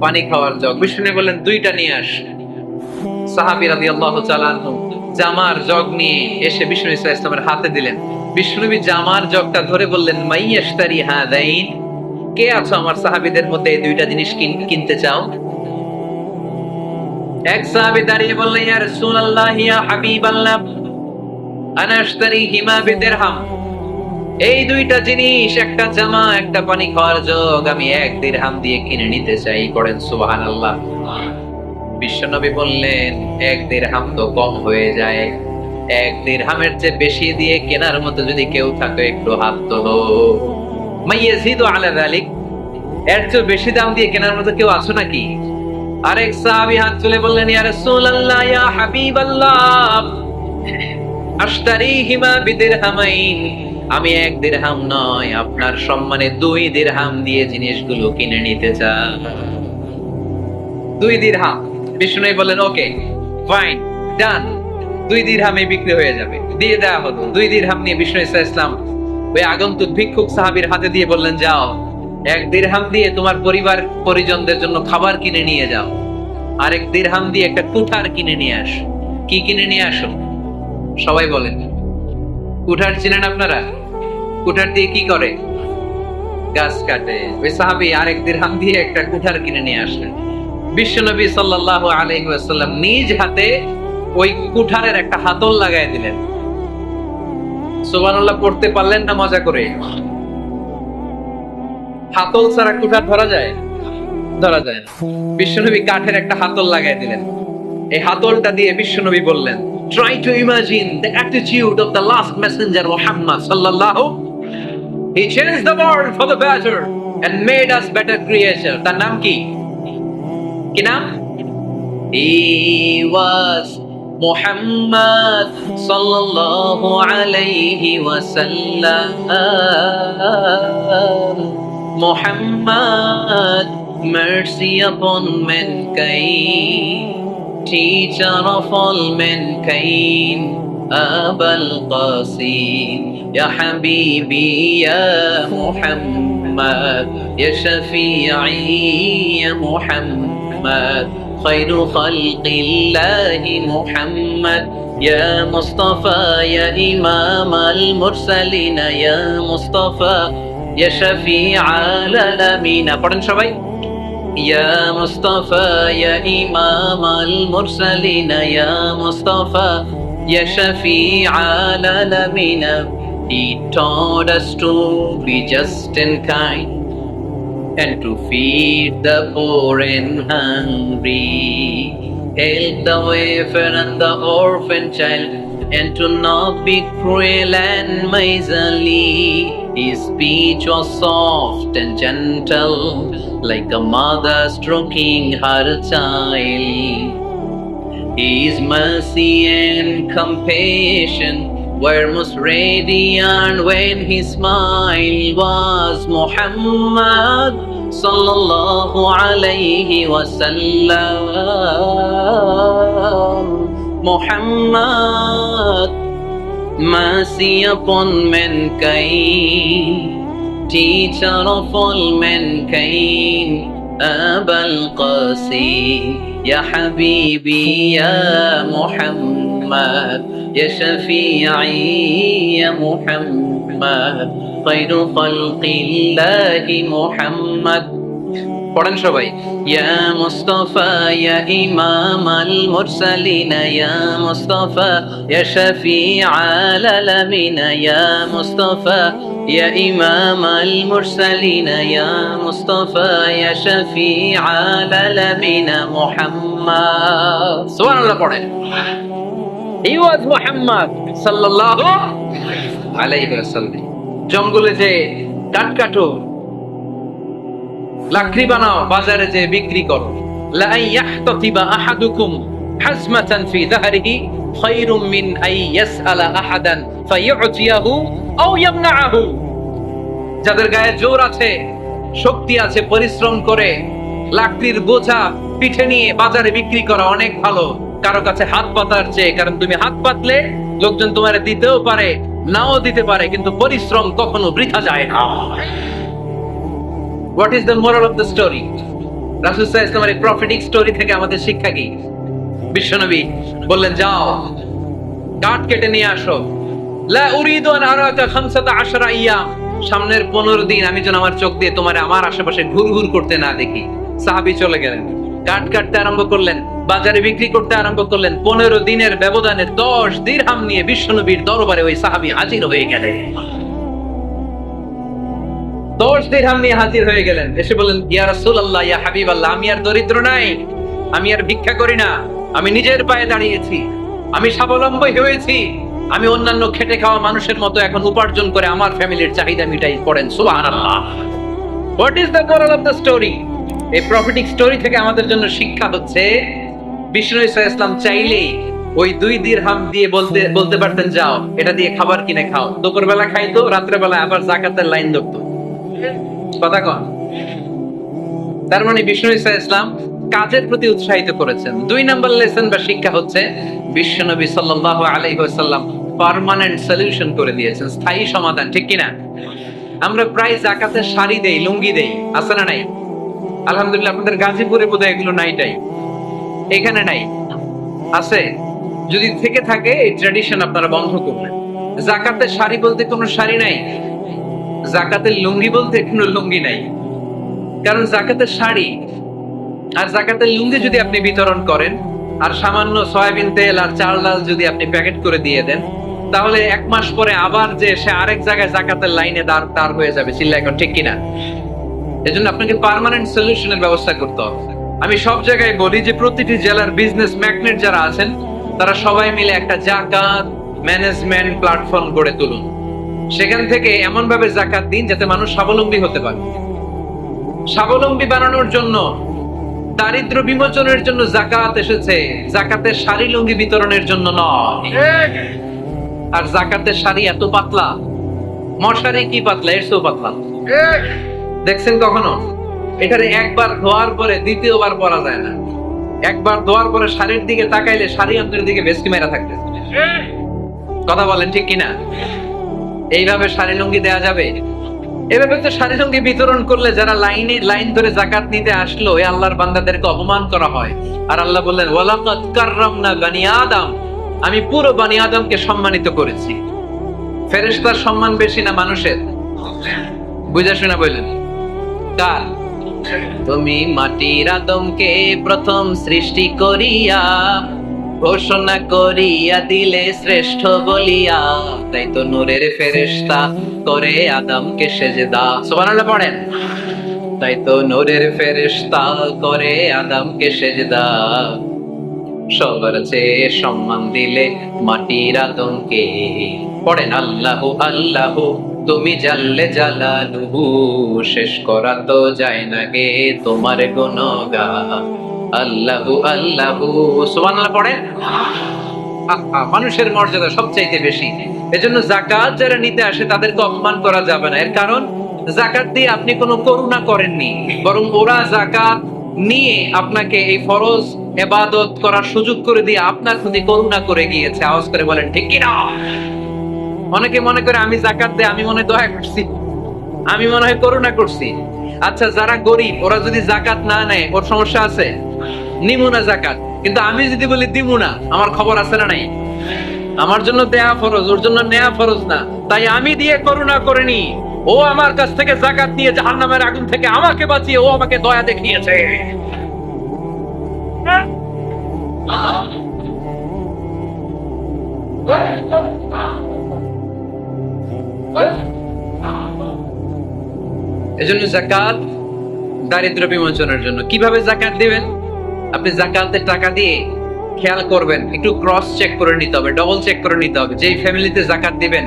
পানি খাওয়ার জগ। বিষ্ণু বললেন, দুইটা নিয়ে আস। সাহাবী রাদিয়াল্লাহু তাআলা আনহু জামার জগ নিয়ে এসে বিষ্ণু ইসলামের হাতে দিলেন। বিষ্ণুনবী জামার জগটা ধরে বললেন, মাইয়াশতারি হাদাইন, কে আছো আমার সাহাবীদের মধ্যে এই দুইটা জিনিস কিনতে চাও? এক সাহাবী দাঁড়িয়ে বললেন, ইয়া রাসূলুল্লাহ ইয়া হাবিবাল্লাহ, আনা আশতারিহিমা বিদিরহাম। এই দুইটা জিনিস, একটা জামা, একটা পানি খাওয়ার জগ, আমি 1 দিরহাম দিয়ে কিনে নিতে চাই। পড়েন সুবহানাল্লাহ। বিশ্বনবী বললেন, 1 দিরহাম তো কম হয়ে যায়, 1 দিরহামের চেয়ে বেশি দিয়ে কেনার মতো যদি কেউ থাকে একটু হাত তোলো। মাইয়াজিদু আলা যালিক, এর চেয়ে বেশি দাম দিয়ে কেনার মতো কেউ আছো নাকি? আরেক সাহাবী হাত তুলে বললেন, ইয়া রাসূলুল্লাহ ইয়া হাবিবাল্লাহ, আশতারিহিমা বিদিরহামাইন, আমি 1 দিরহাম নয়, আপনার সম্মানে 2 দিরহাম দিয়ে জিনিসগুলো কিনে নিতে চাই। 2 দিরহাম। বিষ্ণু বললেন, ওকে ফাইন, ডান, 2 দিরহামে বিক্রি হয়ে যাবে। দিয়ে দেওয়া হলো। 2 দিরহাম নিয়ে বিষ্ণু ইসলাম ওই আগন্তুক ভিক্ষুক সাহাবীর হাতে দিয়ে বললেন, যাও 1 দিরহাম দিয়ে তোমার পরিবার পরিজনদের জন্য খাবার কিনে নিয়ে যাও, আর 1 দিরহাম দিয়ে একটা কুঠার কিনে নিয়ে আসো। কি কিনে নিয়ে আসো? সবাই বলেন। কুঠার চিনেন আপনারা? কুঠার দিয়ে কি করে? গাছ কাটে। ওই সাহাবী আর 1 দিরহাম দিয়ে একটা কুঠার কিনে নিয়ে আসলেন। বিশ্বনবী সাল্লাল্লাহু আলাইহি ওয়াসাল্লাম নিজ হাতে ওই কুঠারের একটা হাতল লাগাই দিলেন। সুবহানাল্লাহ পড়তে পারলেন না মজা করে? হাতল ছাড়া কুঠার ধরা যায়? ধরা যায় না। বিশ্বনবী কাঠের একটা হাতল লাগাই দিলেন। এই হাতলটা দিয়ে বিশ্বনবী বললেন, try to imagine the attitude of the last messenger Muhammad sallallahu. He changed the world for the better and made us better creature. তার নাম কি? কি নাম? He was Muhammad sallallahu alayhi wa sallam. Muhammad, mercy upon mankind, teacher of all mankind, Abul Qasim, Ya Habibi, Ya Muhammad, Ya Shafi'i, Ya Muhammad, Khairu Khalqillahi Muhammad, Ya Mustafa, Ya Imam al-Mursalin, Ya Mustafa, Ya Shafi'al Alamin. পড়েন সবাই। يا مصطفى يا إمام المرسلين يا مصطفى يا شفيع العالمين. He taught us to be just and kind and to feed the poor and hungry, help the wafer and the orphan child, and to not be cruel and miserly. His speech was soft and gentle, like a mother stroking her child. His mercy and compassion were most radiant when his smile was Muhammad sallallahu alayhi wa sallam. Muhammad, mercy upon mankind, teacher of all mankind, Abul Qasim, Ya Habibi, Ya Muhammad, Ya Shafi'i, Ya Muhammad, Khairu Khalqillahi Muhammad. পড়েন সবাই। ইয়া মুস্তাফা ইয়া ইমাম আল মুরসালিন ইয়া মুস্তাফা ইয়া শাফিআল আলামিন ইয়া মুস্তাফা ইয়া ইমাম আল মুরসালিন ইয়া মুস্তাফা ইয়া শাফিআল আলামিন মুহাম্মদ। সুবহানাল্লাহ পড়েন। He was Muhammad sallallahu alayhi wasallam. জঙ্গলে যে কাঠ কাটো, লাকড়ি বানাও, বাজারে যে বিক্রি করো। লা ইয়াহতাতিবা আহাদুকুম হাজমাতান ফি যাহরিহি খায়রুম মিন আই ইয়াসআলা আহাদান ফায়ু'তিয়াহু আও ইয়ামনাহু। যাদের গায়ে জোর আছে, শক্তি আছে, পরিশ্রম করে লাকড়ির বোঝা পিঠে নিয়ে বাজারে বিক্রি করা অনেক ভালো কারো কাছে হাত পাতার চেয়ে। কারণ তুমি হাত পাতলে লোকজন তোমারে দিতেও পারে, নাও দিতে পারে, কিন্তু পরিশ্রম কখনো বৃথা যায় না। What is the moral of the story? রাসূল সাল্লাল্লাহু আলাইহি ওয়াসাল্লামের এই প্রফেটিক স্টোরি থেকে আমাদের শিক্ষা কি? বিশ্বনবী বললেন, যাও কাঠ কেটে নিয়ে আসো। লা উরিদু আন আরাকা 15 আইয়াম, সামনের 15 দিন আমি যেন আমার চোখ দিয়ে তোমার আমার আশেপাশে ঘুরঘুর করতে না দেখি। সাহাবী চলে গেলেন, কাঠ কাটতে আরম্ভ করলেন, বাজারে বিক্রি করতে আরম্ভ করলেন। 15 দিনের ব্যবধানে 10 দিরহাম নিয়ে বিশ্বনবীর দরবারে ওই সাহাবী হাজির হয়ে গেলেন। 10 দিরহাম নিয়ে হাজির হয়ে গেলেন, এসে বললেন, ইয়া রাসূলুল্লাহ, ইয়া হাবিবাল্লাহ, আমি আর দরিদ্র নাই, আমি আর ভিক্ষা করি না, আমি নিজের পায়ে দাঁড়িয়েছি, আমি স্বাবলম্বী হয়েছি, আমি অন্যান্য খেটে খাওয়া মানুষের মতো এখন উপার্জন করে আমার ফ্যামিলির চাহিদা মিটাই। পড়েন সুবহানাল্লাহ। What is the moral of the story? এই প্রফিটিক স্টোরি থেকে আমাদের জন্য শিক্ষা হচ্ছে, বিষ্ণু ঈসা ইসলাম চাইলেই ওই 2 দিরহাম দিয়ে বলতে পারতেন, যাও এটা দিয়ে খাবার কিনে খাও। দুপুরবেলা খাইতো, রাত্রেবেলা আবার যাকাতের লাইন ধরতো। কথা কন। তার মানে বিষ্ণু ঈসা ইসলাম কাজের প্রতি উৎসাহিত করেছেন। 2 নাম্বার লেসন বা শিক্ষা হচ্ছে, বিশ্বনবী সাল্লাল্লাহু আলাইহি ওয়াসাল্লাম পার্মানেন্ট সলিউশন করে দিয়েছেন, স্থায়ী সমাধান। ঠিক কিনা? আমরা প্রায় যাকাতের শাড়ি দেই, লুঙ্গি দেই, আছে না নাই? আলহামদুলিল্লাহ, আপনাদের গাজীপুরে বোধহয় এগুলো নাইটাই, এখানে নাই, আছে? যদি থেকে থাকে এই ট্র্যাডিশন আপনারা বন্ধ করবেন। যাকাতের শাড়ি বলতে কোনো শাড়ি নাই, যাকাতের লুঙ্গি বলতে কোনো লুঙ্গি নাই। কারণ যাকাতের শাড়ি আর যাকাতের লুঙ্গি যদি আপনি বিতরণ করেন, আর সামান্য সয়াবিন তেল আর চাল ডাল যদি আপনি প্যাকেট করে দিয়ে দেন, তাহলে 1 মাস পরে আবার যে সে আরেক জায়গায় যাকাতের লাইনে দাঁড় হয়ে যাবে। চিল্লা এখন, ঠিক কিনা? এজন্য আপনাকে পার্মানেন্ট সলিউশনের ব্যবস্থা করতে হবে। আমি সব জায়গায় বলি যে প্রতিটি জেলার বিজনেস ম্যাগনেট যারা আছেন, তারা সবাই মিলে একটা যাকাত ম্যানেজমেন্ট প্ল্যাটফর্ম গড়ে তুলুন। সেখান থেকে এমন ভাবে যাকাত দিন যাতে মানুষ স্বাবলম্বী হতে পারে। স্বাবলম্বী বানানোর জন্য, দারিদ্র বিমোচনের জন্য যাকাত এসেছে, যাকাতের শাড়ি লুঙ্গি বিতরণের জন্য নয়। আর যাকাতের শাড়ি এত পাতলা, মশারি কি পাতলা, এর চেয়েও পাতলা। দেখছেন কখনো? এখানে একবার ধোয়ার পরে দ্বিতীয়বার পরা যায় না। একবার ধোয়ার পরে শাড়ির দিকে তাকাইলে শাড়ি আপনার দিকে ভেস্কি মেরা থাকতে। কথা বলেন, ঠিক কিনা? এইভাবে শাড়ি লুঙ্গি দেয়া যাবে? এভাবে তো শাড়ি লুঙ্গি বিতরণ করলে যারা লাইন ধরে যাকাত নিতে আসলো, এই আল্লাহর বান্দাদেরকে অপমান করা হয়। আর আল্লাহ বললেন, ওয়ালাকাদ কাররামনা বানি আদম, আমি পুরো বানি আদমকে সম্মানিত করেছি। ফেরেশতার সম্মান বেশি না মানুষের? বুঝা শুনা বললেন, কার? তুমি মাটির আদমকে প্রথম সৃষ্টি করিয়া ঘোষণা করিয়া দিলে শ্রেষ্ঠ বলিয়া, তাই তো নূরের ফেরেশতা করে আদমকে সেজদা। সুবহানাল্লাহ পড়েন। তাই তো নূরের ফেরেশতা করে আদমকে সেজদা, সবার চেয়ে সম্মান দিলে মাটির আদমকে। পড়েন, আল্লাহু আল্লাহু তুমি জাল্লে জালালুহু, শেষ করা তো যায় না গে তোমার গুণগান। আল্লাহু আল্লাহু, সুবহানাল্লাহ পড়েন। মানুষের মর্যাদা সবচাইতে বেশি। এজন্য যাকাত যারা নিতে আসে তাদেরকে অপমান করা যাবে না। এর কারণ, যাকাত দিয়ে আপনি কোনো করুণা করেননি, বরং ওরা যাকাত নিয়ে আপনাকে এই ফরজ ইবাদত করার সুযোগ করে দিয়ে আপনার প্রতি করুণা করে গিয়েছে। আওয়াজ করে বলেন, ঠিক কি না? অনেকে মনে করে আমি যাকাত দেই, আমি মনে দয়া করছি, আমি মনে হয় করুণা করছি। আচ্ছা, যারা গরিব ওরা যদি যাকাত না নেয়, ওর সমস্যা আছে? নিমু না যাকাত। কিন্তু আমি যদি বলি দিমু না, আমার খবর আছে না নাই? আমার জন্য দেয়া ফরজ, ওর জন্য নেয়া ফরজ না। তাই আমি দিয়ে করুণা করিনি, ও আমার কাছ থেকে যাকাত নিয়ে জাহান্নামের আগুন থেকে আমাকে বাঁচিয়ে ও আমাকে দয়া দেখিয়েছে। এজন্য যাকাত দারিদ্র বিমোচনের জন্য। কিভাবে যাকাত দিবেন? আপনি যাকাতের টাকা দিয়ে খেয়াল করবেন, একটু ক্রস চেক করে নিতে হবে, ডবল চেক করে নিতে হবে। যেই ফ্যামিলিতে যাকাত দিবেন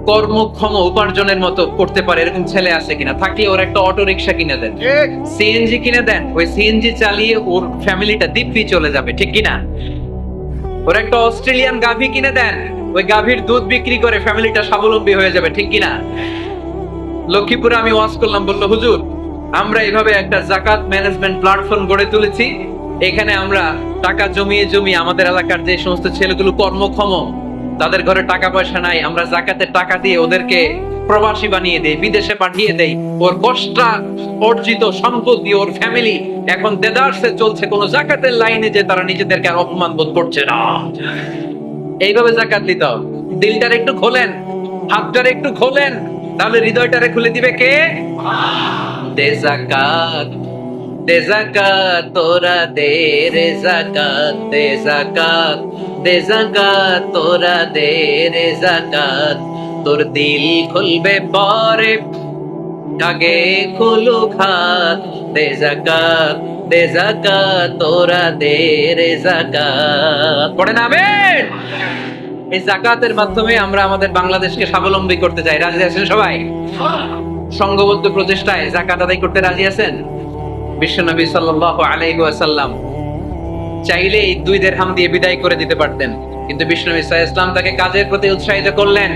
কর্মক্ষম উপার্জনের মতো করতে পারে এরকম ছেলে আছে কিনা, থাকলে ওর একটা অটো রিকশা কিনে দেন, সিএনজি কিনে দেন। ওই সিএনজি চালিয়ে ওর ফ্যামিলিটা দিব্যি চলে যাবে, ঠিক কিনা? ওর একটা অস্ট্রেলিয়ান গাভী কিনে দেন, ওই গাভীর দুধ বিক্রি করে ফ্যামিলিটা স্বাবলম্বী হয়ে যাবে, ঠিক কিনা? লক্ষ্মীপুরে আমি ওয়াজ করলাম, বললো, হুজুর আমরা এইভাবে একটা যাকাত ম্যানেজমেন্ট প্ল্যাটফর্ম গড়ে তুলেছি। এখানে আমরা টাকা জমিয়ে জমিয়ে আমাদের এলাকার যে সমস্ত ছেলেগুলো কর্মক্ষম, তাদের ঘরে টাকা পয়সা নাই, আমরা যাকাতের টাকা দিয়ে ওদেরকে প্রবাসী বানিয়ে দেই, বিদেশে পাঠিয়ে দেই। ওর কষ্ট অর্জিত সম্পদ দিয়ে ওর ফ্যামিলি এখন দেদারসে চলছে, কোনো যাকাতের লাইনে যে তারা নিজেদেরকে আর অপমান বোধ করছে না। এইভাবে যাকাত দিতে হবে। দিলটার একটু খোলেন, হাতটার একটু খোলেন, তাহলে হৃদয়টারে খুলে দিবে কে? দে যাকাত, দে যাকাত, তোরা দে রে যাকাত, দে যাকাত, দে যাকাত, তোরা দে রে যাকাত। তোর দিল খুলবে পরে, আগে খুলুক হাত। দে যাকাত, দে যাকাত, তোরা দে রে যাকাত। পড়েন আমিন। এই যাকাতের মাধ্যমে আমরা আমাদের বাংলাদেশকে স্বাবলম্বী করতে চাই। রাজি আছেন সবাই? সংঘবদ্ধ প্রচেষ্টায় যাকাত আদায় করতে রাজি আছেন? বিশ্বনবী সাল্লাল্লাহু আলাইহি ওয়াসাল্লাম চাইলেই 2 দিরহাম দিয়ে বিদায় করে দিতে পারতেন, কিন্তু বিশ্বনবী সাল্লাল্লাহু আলাইহি ওয়াসাল্লাম তাকে কাজের প্রতি উৎসাহিত করলেন,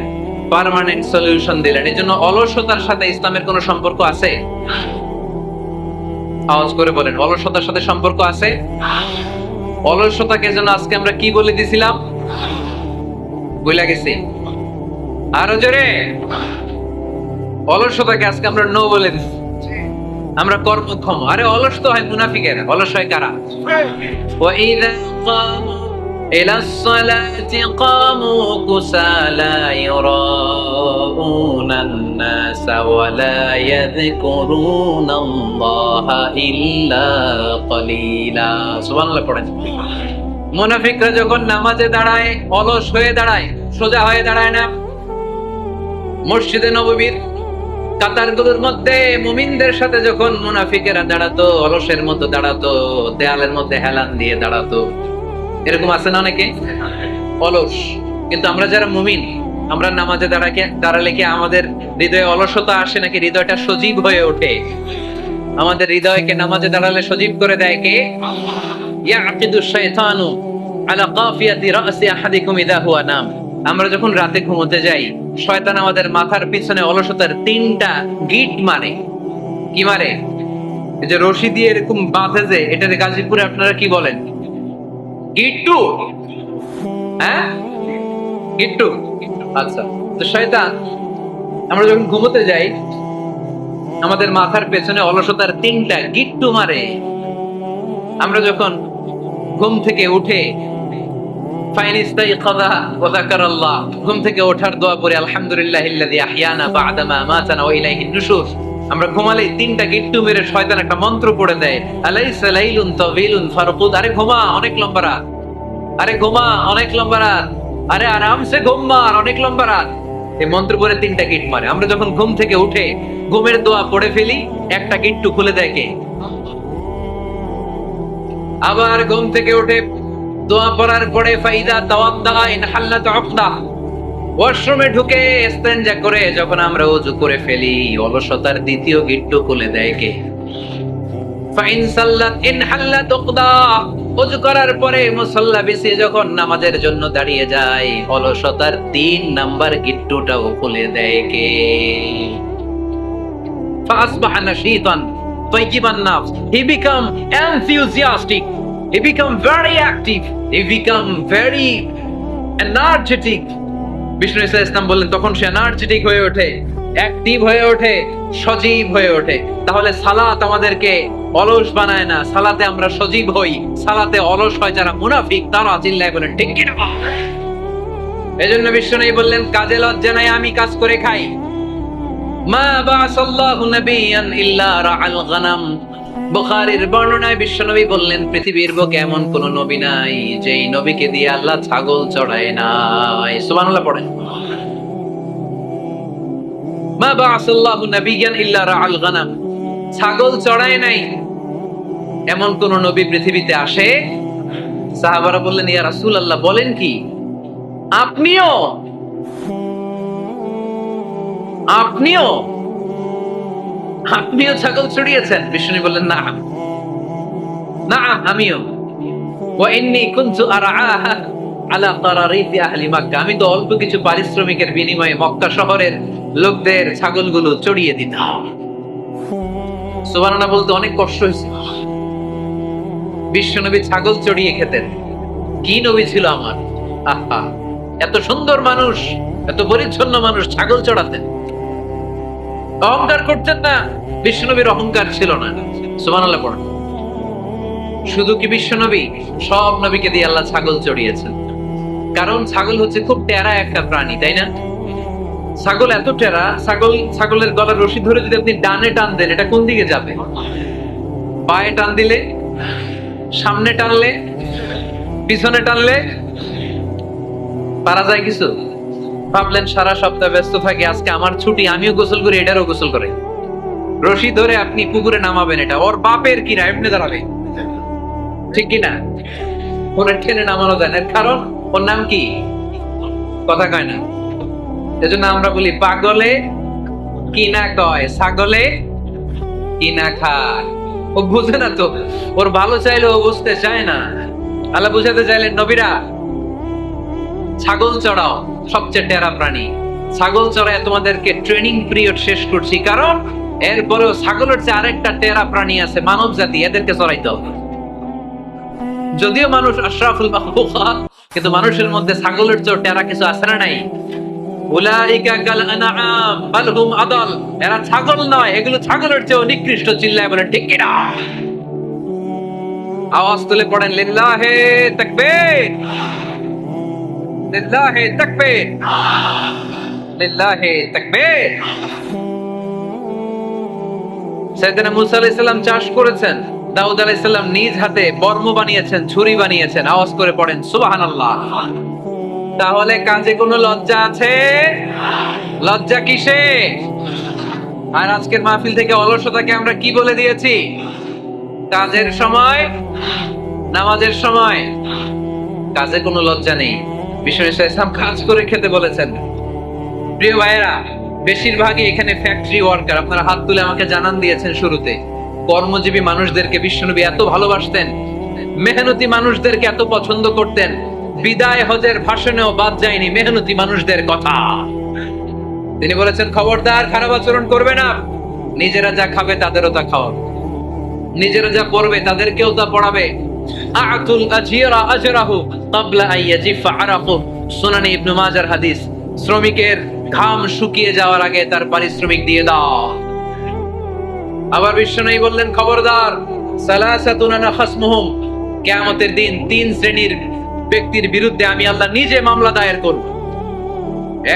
পার্মানেন্ট সলিউশন দিলেন। এজন্য অলসতার সাথে ইসলামের কোনো সম্পর্ক আছে? আওয়াজ করে বলেন, অলসতার সাথে সম্পর্ক আছে? অলসতাকে যেন আজকে আমরা কি বলে দিছিলাম? ভুলে গেছি। আরো জোরে, অলসতাকে আজকে আমরা নো বলে দিছি। আমরা কর্মক্ষম। আরে অলস তো হয় মুনাফিকেরা, অলস হয় কারা? وَإِذَا قَامُوا إِلَى الصَّلَاةِ قَامُوا كُسَالَى يُرَاءُونَ النَّاسَ وَلَا يَذْكُرُونَ اللَّهَ إِلَّا قَلِيلًا। সুবহানাল্লাহ পড়েন। মুনাফিকরা যখন নামাজে দাঁড়ায় অলস হয়ে দাঁড়ায়, সোজা হয়ে দাঁড়ায় না। মসজিদে নববীর কাতারগুলোর মধ্যে মুমিনদের সাথে যখন মুনাফিকেরা দাঁড়াতো, অলসের মতো দাঁড়াতো, দেয়ালের মধ্যে হেলান দিয়ে দাঁড়াতো। এরকম আছে না অনেকে অলস? কিন্তু আমরা যারা মুমিন, আমরা নামাজে দাঁড়ালে কি আমাদের হৃদয়ে অলসতা আসে নাকি হৃদয়টা সজীব হয়ে ওঠে? আমাদের হৃদয়কে নামাজে দাঁড়ালে সজীব করে দেয় কে? ইয়াকিদু শাইতানু আলা কাফিয়াতি রাসি আহাদিকুম ইযা হুয়া নাম। আমরা যখন রাতে ঘুমোতে যাই, শয়তান আমাদের মাথার পিছনে অলসতার 3টা গিট মারে। কি মারে? এই যে রশি দিয়ে এরকম বাঁধে, যে এটাতে গাজীপুরে আপনারা কি বলেন? গিট্টু। হ্যাঁ, গিট্টু। আচ্ছা, তো শয়তান আমরা যখন ঘুমোতে যাই, আমাদের মাথার পেছনে অলসতার 3টা গিট্টু মারে। আমরা যখন ঘুম থেকে উঠে ঘুম থেকে ওঠার দোয়া পড়ে আলহামদুলিল্লাহিল্লাযী আহইয়ানা বা'দা মা আমাতানা ওয়া ইলাইহিন নুশুর, আমরা ঘুমালে 3টা গিট্টু মেরে শয়তান একটা মন্ত্র পড়ে দেয়, আলাইসা লাইলুন তাওয়িলুন ফারকুদ। আরে ঘুমা, অনেক লম্বা রাত। আরে ঘুমা, অনেক লম্বা রাত। আরে আরামসে ঘুমা, অনেক লম্বা রাত। এই মন্ত্র পড়ে 3টা গিট মারে। আমরা যখন ঘুম থেকে উঠে ঘুমের দোয়া পড়ে ফেলি, একটা গিট্টু খুলে দেয় কে? আবার ঘুম থেকে উঠে দোয়া পড়ার পরে ফাইদা তাওয়াদ্দা ইন হাল্লাত উকদা, ওয়াশরুমে ঢুকে ইস্তেনজা করে যখন আমরা ওযু করে ফেলি, অলসতার 2য় গিট্টু খুলে দেয় কে? ফাইন সাল্লাত ইন হাল্লাত উকদা, ওযু করার পরে মুসাল্লা বিছিয়ে যখন নামাজের জন্য দাঁড়িয়ে যায়, অলসতার 3 নাম্বার গিট্টুটাও খুলে দেয় কে? ফাসবাহা নাশীতান তাইয়িবান নাফস, he become enthusiastic, he become very active, he become very energetic। Vishnu Islam বললেন তখন সে এনার্জেটিক হয়ে ওঠে, অ্যাক্টিভ হয়ে ওঠে, সজীব হয়ে ওঠে। তাহলে সালাত আমাদেরকে অলস বানায় না, সালাতে আমরা সজীব হই। সালাতে অলস হয় যারা মুনাফিক, তারা চিল্লায় বলেন ঠিক কি না? এজন্য বিষ্ণু বললেন কাজে লজ্জা নাই, আমি কাজ করে খাই। মা বাসাল্লাহু নাবিয়ান ইল্লা রাআল গানাম। বুখারীর বর্ণনায় বিশ্বনবী বললেন পৃথিবীর বুকে এমন কোন নবী নাই যেই নবীকে দিয়ে আল্লাহ ছাগল চড়ায় নাই। সুবহানাল্লাহ পড়েন। মা বাসাল্লাহু নাবিয়ান ইল্লা রাআল গানাম, ছাগল চড়ায় নাই এমন কোন নবী পৃথিবীতে আসে? সাহাবারা বললেন ইয়া রাসূলুল্লাহ, বলেন কি? আপনিও আপনিও আপনিও ছাগল চড়িয়েছেন? বিষ্ণু বললেন না, না আমিও। ওয়া ইন্নী কুনতু আরআহা আলা কারারিতি আহলি মক্কা, আমি তো অল্প কিছু পারিশ্রমিকের বিনিময়ে মক্কা শহরের লোকদের ছাগলগুলো চড়িয়ে দিতাম। সুবহানাল্লাহ বলতে অনেক কষ্ট হয়েছে। বিশ্বনবী ছাগল চড়িয়ে খেতেন। কি নবী ছিল আমার! আহা, এত সুন্দর মানুষ, এত পরিচ্ছন্ন মানুষ ছাগল চড়াতেন। অহংকার করতেন না, বিশ্বনবীর অহংকার ছিল না। সুবহানাল্লাহ পড়েন। শুধু কি বিশ্বনবী? সব নবীকে দিয়ে আল্লাহ ছাগল চড়িয়েছেন। কারণ ছাগল হচ্ছে খুব টেরা একটা প্রাণী, তাই না? ছাগল এত টেরা, ছাগলের গলার রশি ধরে যদি আপনি ডানে টান দেন, এটা কোন দিকে যাবে? বায়ে টান দিলে, সামনে টানলে, পিছনে টানলে পারা যায় কিছু? ভাবলেন সারা সপ্তাহ ব্যস্ত থাকি, আজকে আমার ছুটি, আমিও গোসল করি, এটারও গোসল করে। রশি ধরে আপনি পুকুরে নামাবেন, এটা ওর বাপের কিনা এমনি দাঁড়াবে, ঠিক কিনা? ওরা টেনে নামানো যায় না, কারণ ওর নাম কি? কথা কয় না। এজন্য আমরা বলি পাগলে কিনা কয়, ছাগলে কিনা খায়। ও বুঝে না তো, ওর ভালো চাইলে ও বুঝতে চায় না। আল্লাহ বুঝাতে চাইলেন, নবীরা ছাগল চড়াও, সবচেয়ে টেরা প্রাণী। ছাগল চড়ায় তোমাদেরকে ট্রেনিং পিরিয়ড শেষ করছি, কারণ এরপরেও ছাগলের চেয়ে আরেকটা টেরা প্রাণী আছে, মানব জাতি, এদেরকে চড়াইতে হবে। যদিও মানুষ আশরাফুল মাখলুকাত, কিন্তু মানুষের মধ্যে ছাগলের চেয়ে টেরা কিছু আছে না নাই? উলাইকা কাল আনআম বাল হুম আদাল। এরা ছাগল নয়, এগুলো ছাগলের চেয়েও নিকৃষ্ট। চিল্লায় বলেন ঠিক কিনা? আওয়াজ তুলে পড়েন লিল্লাহে তাকবীর, লিল্লাহে তাকবীর, লিল্লাহে তাকবীর। সাইয়েদনা মুসা আলাইহিস সালাম চাষ করেছেন, দাউদ আলাইহিস সালাম নিজ হাতে বর্ম বানিয়েছেন, ছুরি বানিয়েছেন। আওয়াজ করে পড়েন সুবহানাল্লাহ। তাহলে কাজে কোনো লজ্জা আছে? লজ্জা কিসে? আর আজকের মাহফিল থেকে অলসতাকে আমরা কি বলে দিয়েছি? কাজের সময়, নামাজের সময় কাজে কোনো লজ্জা নেই। বিশ্বনবী সাল্লাল্লাহু আলাইহি ওয়াসাল্লাম কাজ করে খেতে বলেছেন। প্রিয় ভাইয়েরা, বেশিরভাগই এখানে ফ্যাক্টরি ওয়ার্কার। আপনারা হাত তুলে আমাকে জানান দিয়েছেন শুরুতে। কর্মজীবী মানুষদেরকে বিশ্বনবী এত ভালোবাসতেন, মেহনতি মানুষদেরকে এত পছন্দ করতেন। বিদায় হজের ভাষণেও বাদ যায়নি মেহনতি মানুষদের কথা। তিনি বলেছেন, খবরদার খারাপ আচরণ করবে না। নিজেরা যা খাবে তাদেরও তা খাওয়াবে, নিজেরা যা পড়বে তাদেরকেও তা পড়াবে। আ'তুল আজীরা আজরাহু ক্বাবলা আন ইয়াজিফা আরাকু। সুনানে ইবনে মাজার হাদিস। শ্রমিকের ঘাম শুকিয়ে যাওয়ার আগে তার পারিশ্রমিক দিয়ে দাও। আবার বিশ্বনবী বললেন, খবরদার, সালাসাতুন আনা খাসমুহুম। কিয়ামতের দিন তিন শ্রেণীর ব্যক্তির বিরুদ্ধে আমি আল্লাহ নিজে মামলা দায়ের করব।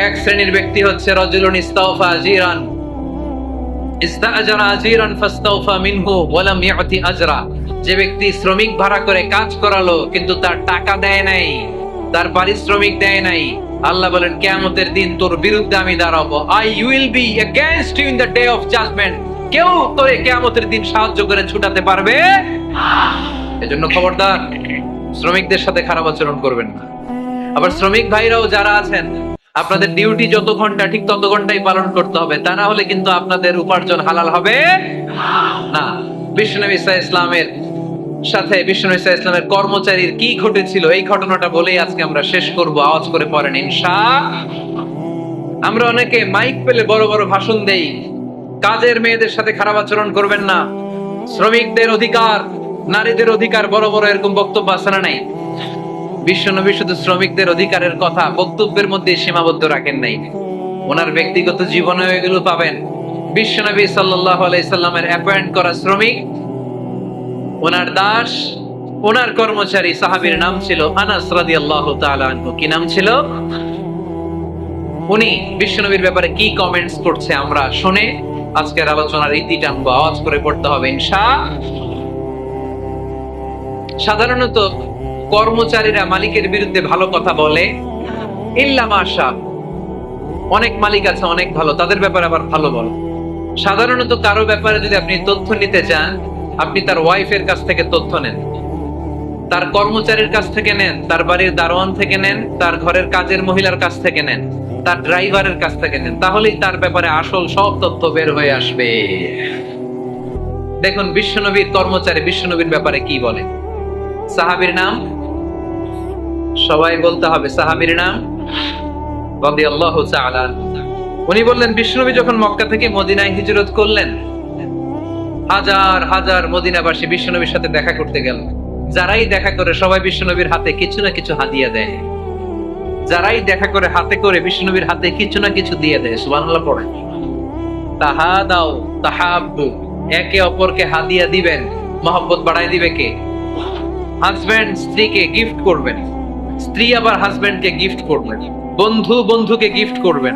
এক শ্রেণীর ব্যক্তি হচ্ছে রাজুলুন ইস্তাওফা আজীরান, ইস্তাআজারা আজীরান ফাস্তাওফা মিনহু ওয়া লাম ইয়াতি আজরা। যে ব্যক্তি শ্রমিক ভাড়া করে কাজ করালো কিন্তু তার টাকা দেয় নাই, তার পারিশ্রমিক দেয় নাই, আল্লাহ বলেন কিয়ামতের দিন তোর বিরুদ্ধে আমি দাঁড়াবো। I will be against you in the day of judgement. কেউ তোরে কিয়ামতের দিন সাহায্য করে ছুটাতে পারবে না। এজন্য খবরদার, শ্রমিকদের সাথে খারাপ আচরণ করবেন না। আবার শ্রমিক ভাইরাও যারা আছেন, আপনাদের ডিউটি যত ঘন্টা ঠিক তত ঘন্টাই পালন করতে হবে, তা না হলে কিন্তু আপনাদের উপার্জন হালাল হবে না। বিশ্বনবী সাল্লাল্লাহু আলাইহি ইসলামের সাথে বিশ্বনবী সাল্লাল্লাহু আলাইহি ইসলামের কর্মচারীর কি ঘটেছিল, এই ঘটনাটা বলেই আজকে আমরা শেষ করব। আওয়াজ করে পড়েন ইনশাআল্লাহ। আমরা অনেকে মাইক পেলে বড় বড় ভাষণ দেই, কাজের মেয়েদের সাথে খারাপ আচরণ করবেন না, শ্রমিকদের অধিকার, নারীদের অধিকার, বড় বড় এরকম বক্তব্য আছে না নাই? বিশ্বনবী শুধু শ্রমিকদের অধিকারের কথা বক্তব্যের মধ্যে সীমাবদ্ধ রাখেন নাই, ওনার ব্যক্তিগত জীবনে এগুলো পাবেন। বিশ্বনবী সাল্লাল্লাহু আলাইহি সাল্লামের অ্যাপয়েন্ট করা শ্রমিক, ওনার দাস, ওনার কর্মচারী সাহাবীর নাম ছিল আনাস রাদিয়াল্লাহু তাআলা আনহু। কি নাম ছিল? উনি বিশ্বনবীর ব্যাপারে কি কমেন্টস করছে আমরা শুনে আজকের আলোচনার ইতি টানবো। আওয়াজ করে পড়তে হবে ইনশাআল্লাহ। সাধারণত কর্মচারীরা মালিকের বিরুদ্ধে ভালো কথা বলে, ইল্লা মাশা। অনেক মালিক আছে অনেক ভালো, তাদের ব্যাপারে আবার ভালো বলে। সাধারণত কারো ব্যাপারে যদি আপনি তথ্য নিতে চান, আপনি তার ওয়াইফের কাছ থেকে তথ্য নেন, তার কর্মচারীর কাছ থেকে নেন, তার বাড়ির দারোয়ান থেকে নেন, তার ঘরের কাজের মহিলার কাছ থেকে নেন, তার ড্রাইভারের কাছ থেকে নেন, তাহলেই তার ব্যাপারে আসল সব তথ্য বের হয়ে আসবে। দেখুন বিশ্বনবীর কর্মচারী বিশ্বনবীর ব্যাপারে কি বলে। সাহাবীর নাম সবাই বলতে হবে, সাহাবীর নাম রাদিয়াল্লাহু তাআলা। উনি বললেন, বিশ্বনবী যখন মক্কা থেকে মদিনায় হিজরত করলেন, হাজার হাজার মদিনাবাসী বিশ্বনবীর সাথে দেখা করতে গেল। যারাই দেখা করে সবাই বিশ্বনবীর হাতে কিছু না কিছু হাদিয়া দেয়। যারাই দেখা করে হাতে করে বিশ্বনবীর হাতে কিছু না কিছু দিয়ে দেয়। সুবহানাল্লাহ পড়েন। তাহাদাও তাহাব্বু, একে অপরকে হাদিয়া দিবেন, মহব্বত বাড়ায় দিবে কে? হাজবেন্ড স্ত্রীকে গিফট করবেন, স্ত্রী আবার হাজবেন্ডকে গিফট করবেন, বন্ধু বন্ধুকে গিফট করবেন,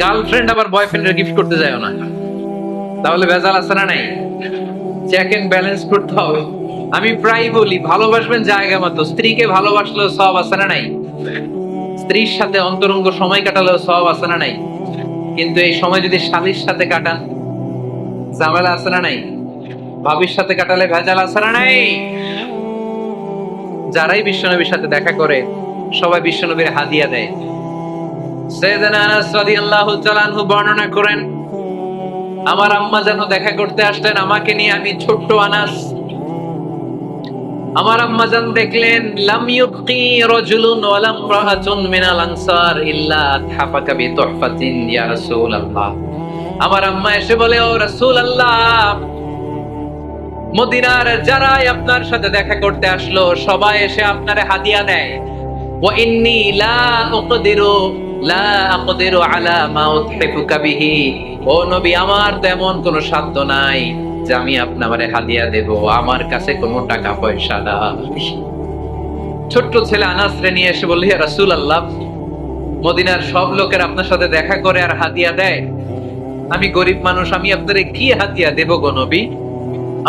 গার্লফ্রেন্ড আবার বয়ফ্রেন্ডের গিফট করতে যায় না, তাহলে ভেজাল আছে না নাই? চেক এন্ড ব্যালেন্স করতে হবে। আমি প্রায় বলি, ভালোবাসবেন জায়গা মতো, স্ত্রীকে ভালোবাসলেও সব আছে না নাই? স্ত্রীর সাথে অন্তরঙ্গ সময় কাটালেও সব আছে না নাই? কিন্তু এই সময় যদি স্বামীর সাথে কাটান, ঝামেলা আছে না নাই? ভাবির সাথে কাটালে ভেজাল আছে না নাই? যারাই বিশ্বনবীর সাথে দেখা করে সবাই বিশ্বনবীর হাদিয়া দেয়। সাইয়েদনা আনাস রাদিয়াল্লাহু তাআলা আনহু বর্ণনা করেন, আমার আম্মা যেন দেখা করতে আসলেন আমাকে নিয়ে, আমি ছোট্ট আনাস। আমার আম্মা জান দেখলেন, লাম ইউবকি রাজুলুন ওয়ালা ইমরাআতুন মিনাল আনসার ইল্লা হাফাকা বিতুহফাতিন ইয়া রাসূলুল্লাহ। আমার আম্মা এসে বলে, ও রাসূলুল্লাহ, মদিনার যারাই আপনার সাথে দেখা করতে আসলো সবাই এসে আপনারে হাদিয়া দেয়। ওয়া ইন্নী লা আকদিরু আলা মা উতহিফুকা বিহি। ও নবী, আমার তেমন কোনো সাধ্য নাই যে আমি আপনারে হাদিয়া দেব, আমার কাছে কোনো টাকা পয়সা নাই। ছোট্ট ছেলে আনাস রে নিয়ে এসে বলল, ইয়া রাসূলুল্লাহ, মদিনার সব লোকের আপনার সাথে দেখা করে আর হাদিয়া দেয়, আমি গরিব মানুষ, আমি আপনারে কি হাদিয়া দেব গো নবী?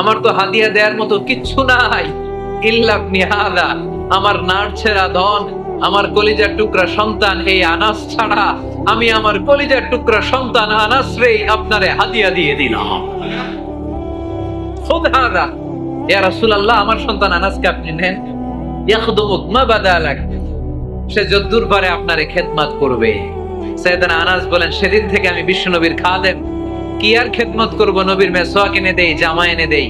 আমার তো হাদিয়া দেওয়ার মতো কিচ্ছু নাই। ইল্লা ইবনি হাদা, আমার নাড়ছেরা ধন, আমার কলিজার টুকরা সন্তান এই আনাস ছাড়া আমি আমার কলিজার টুকরা সন্তান আনাস রে আপনারে হাদিয়া দিয়ে দিলাম। খুদহাদা ইয়া রাসূলুল্লাহ, আমার সন্তান আনাসকে আপনি নেন, ইয়াখদুমুক মা বাদালাক, সে যদ্দুর পারে আপনারে খেদমত করবে। সাইয়েদনা আনাস বলেন, সেদিন থেকে আমি বিশ্বনবীর খাদেম, কি আর খেদমত করব, নবীর মেসওয়াক এনে দেই, জামা এনে দেই।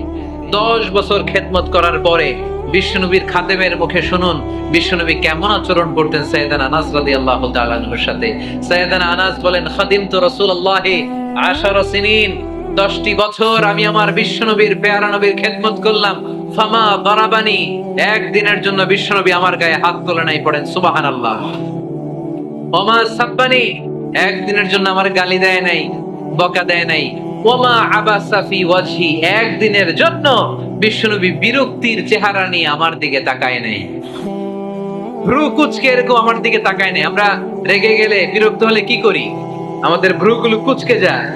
10 বছর খেদমত করার পরে বিশ্বনবীর খাদেমের মুখে শুনুন বিশ্বনবী কেমন আচরণ করতেন সাইয়েদনা আনাস রাদিয়াল্লাহু তাআলা আনহুর সাথে। সাইয়েদনা আনাস বলেন, খাদিমতু রাসূলুল্লাহি 10 সিনিন, 10টি বছর আমি আমার বিশ্বনবীর পেয়ারা নবীর খেদমত করলাম। ফামা দারাবানি, একদিনের জন্য বিশ্বনবী আমার গায়ে হাত তোলে নাই, পড়েন সুবহানাল্লাহ। ওমা সাব্বানি, একদিনের জন্য আমার গালি দেয় নাই, বকা দেয় নাই। ওমা আবাসা ফি ওয়াজহি, একদিনের জন্য বিশ্বনবী বিরক্তির চেহারা নিয়ে আমার দিকে তাকায় নাই, ভ্রু কুঁচকে এরকম আমার দিকে তাকায় নাই। আমরা রেগে গেলে, বিরক্ত হলে কি করি? আমাদের ভ্রুগুলো কুঁচকে যায়।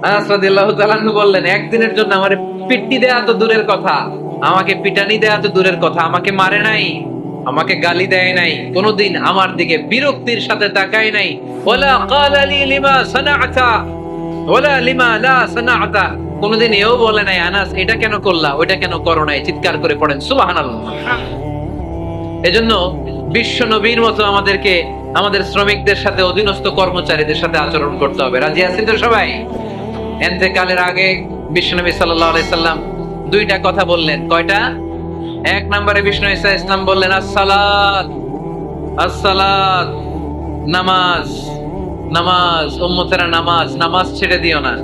আনাস রাদিয়াল্লাহু তাআলা আনহু বললেন, একদিনের জন্য আমারে পিট্টি দেয়া তো দূরের কথা, আমাকে পিটানি দেয়া তো দূরের কথা, আমাকে মারে নাই, আমাকে গালি দেয় নাই, কোনদিন আমার দিকে বিরক্তির সাথে তাকায় নাই। ওয়ালা ক্বালা লি লিমা সানাআতা ওয়ালা লিমা লা সানাআতা, কোনদিন এও বলে নাই, আনাস এটা কেন করলা, ওইটা কেন করো নাই, চিৎকার করে পড়েন সুবহানাল্লাহ। এজন্য বিশ্ব নবীর মতো আমাদেরকে আমাদের শ্রমিকদের সাথে, অধীনস্থ কর্মচারীদের সাথে আচরণ করতে হবে। রাজি আছেন তো সবাই? ইন্তেকালের আগে বিশ্বনবী সাল্লাল্লাহু আলাইহি সাল্লাম 2টা কথা বললেন। কয়টা? 1 নম্বরে বিষ্ণু ঈসা ইসলাম বললেন, আসসালাত আসসালাত, নামাজ নামাজ, উম্মতেরা নামাজ, নামাজ ছেড়ে দিও না।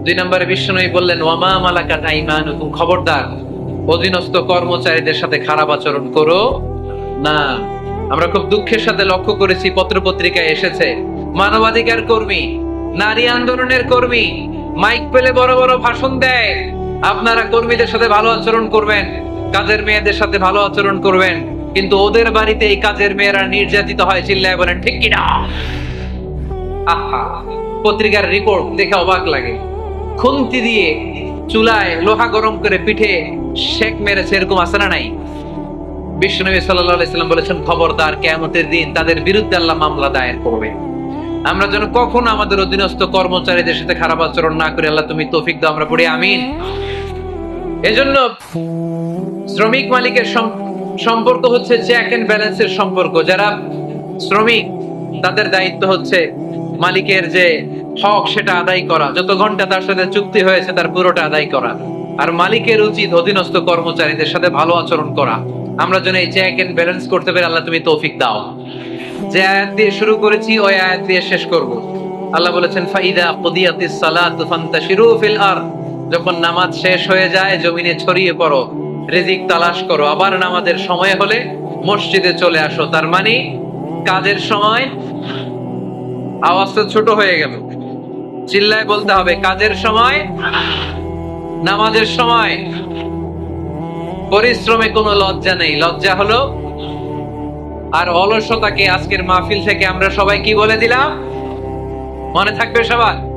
2 নম্বরে বিশ্বনবী বললেন, ওয়ামা মালাকাত আইমানুকুম, খবরদার অধীনস্থ কর্মচারীদের সাথে খারাপ আচরণ করো না। আমরা খুব দুঃখের সাথে লক্ষ্য করেছি, পত্রপত্রিকায় এসেছে, মানবাধিকার কর্মী, নারী আন্দোলনের কর্মী মাইক পেলে বড় বড় ভাষণ দেয়, আপনারা কর্মীদের সাথে ভালো আচরণ করবেন, কাজের মেয়েদের সাথে ভালো আচরণ করবেন, কিন্তু ওদের বাড়িতে এই কাজের মেয়েরা নির্যাতিত হয়, চিল্লায় বলেন ঠিক কিনা? আহা, পত্রিকার রিপোর্ট দেখে অবাক লাগে। খুন্তি দিয়ে চুলায় লোহা গরম করে পিঠে শেক মেরেছে, এরকম আছে না নাই? বিশ্বনবী সাল্লাল্লাহু আলাইহি সাল্লাম বলেছেন, খবরদার, কিয়ামতের দিন তাদের বিরুদ্ধে আল্লাহ মামলা দায়ের করবে। আমরা যেন কখনো আমাদের অধীনস্থ কর্মচারীদের সাথে খারাপ আচরণ না করি। আল্লাহ তুমি তৌফিক দাও, আমরা পড়ি আমিন। এজন্য শ্রমিক মালিকের সম্পর্ক হচ্ছে চেক এন্ড ব্যালেন্সের সম্পর্ক। যারা শ্রমিক, তাদের দায়িত্ব হচ্ছে মালিকের যে হক সেটা আদায় করা, যত ঘন্টা তার সাথে চুক্তি হয়েছে তার পুরোটা আদায় করা। আর মালিকের উচিত অধীনস্থ কর্মচারীদের সাথে ভালো আচরণ করা। আমরা যেন এই চেক এন্ড ব্যালেন্স করতে পারি, আল্লাহ তুমি তৌফিক দাও। যে আয়াত দিয়ে শুরু করেছি ওই আয়াত দিয়ে শেষ করব। আল্লাহ বলেছেন, ফাইদা কুদিয়াতিস সালাতু ফান্তাশিরু ফিল আরদ, যখন নামাজ শেষ হয়ে যায় জমিনে ছড়িয়ে পড়ো, রিজিক তালাশ করো। আবার নামাজের সময় হলে মসজিদে চলে আসো। তার মানে কাজের সময়, আওয়াজটা ছোট হয়ে গেল, চিল্লায় বলতে হবে, কাজের সময়, নামাজের সময়। পরিশ্রমে কোনো লজ্জা নেই। লজ্জা হলো আর অলসতাকে আজকের মাহফিল থেকে আমরা সবাই কি বলে দিলাম? মনে থাকবে সবার?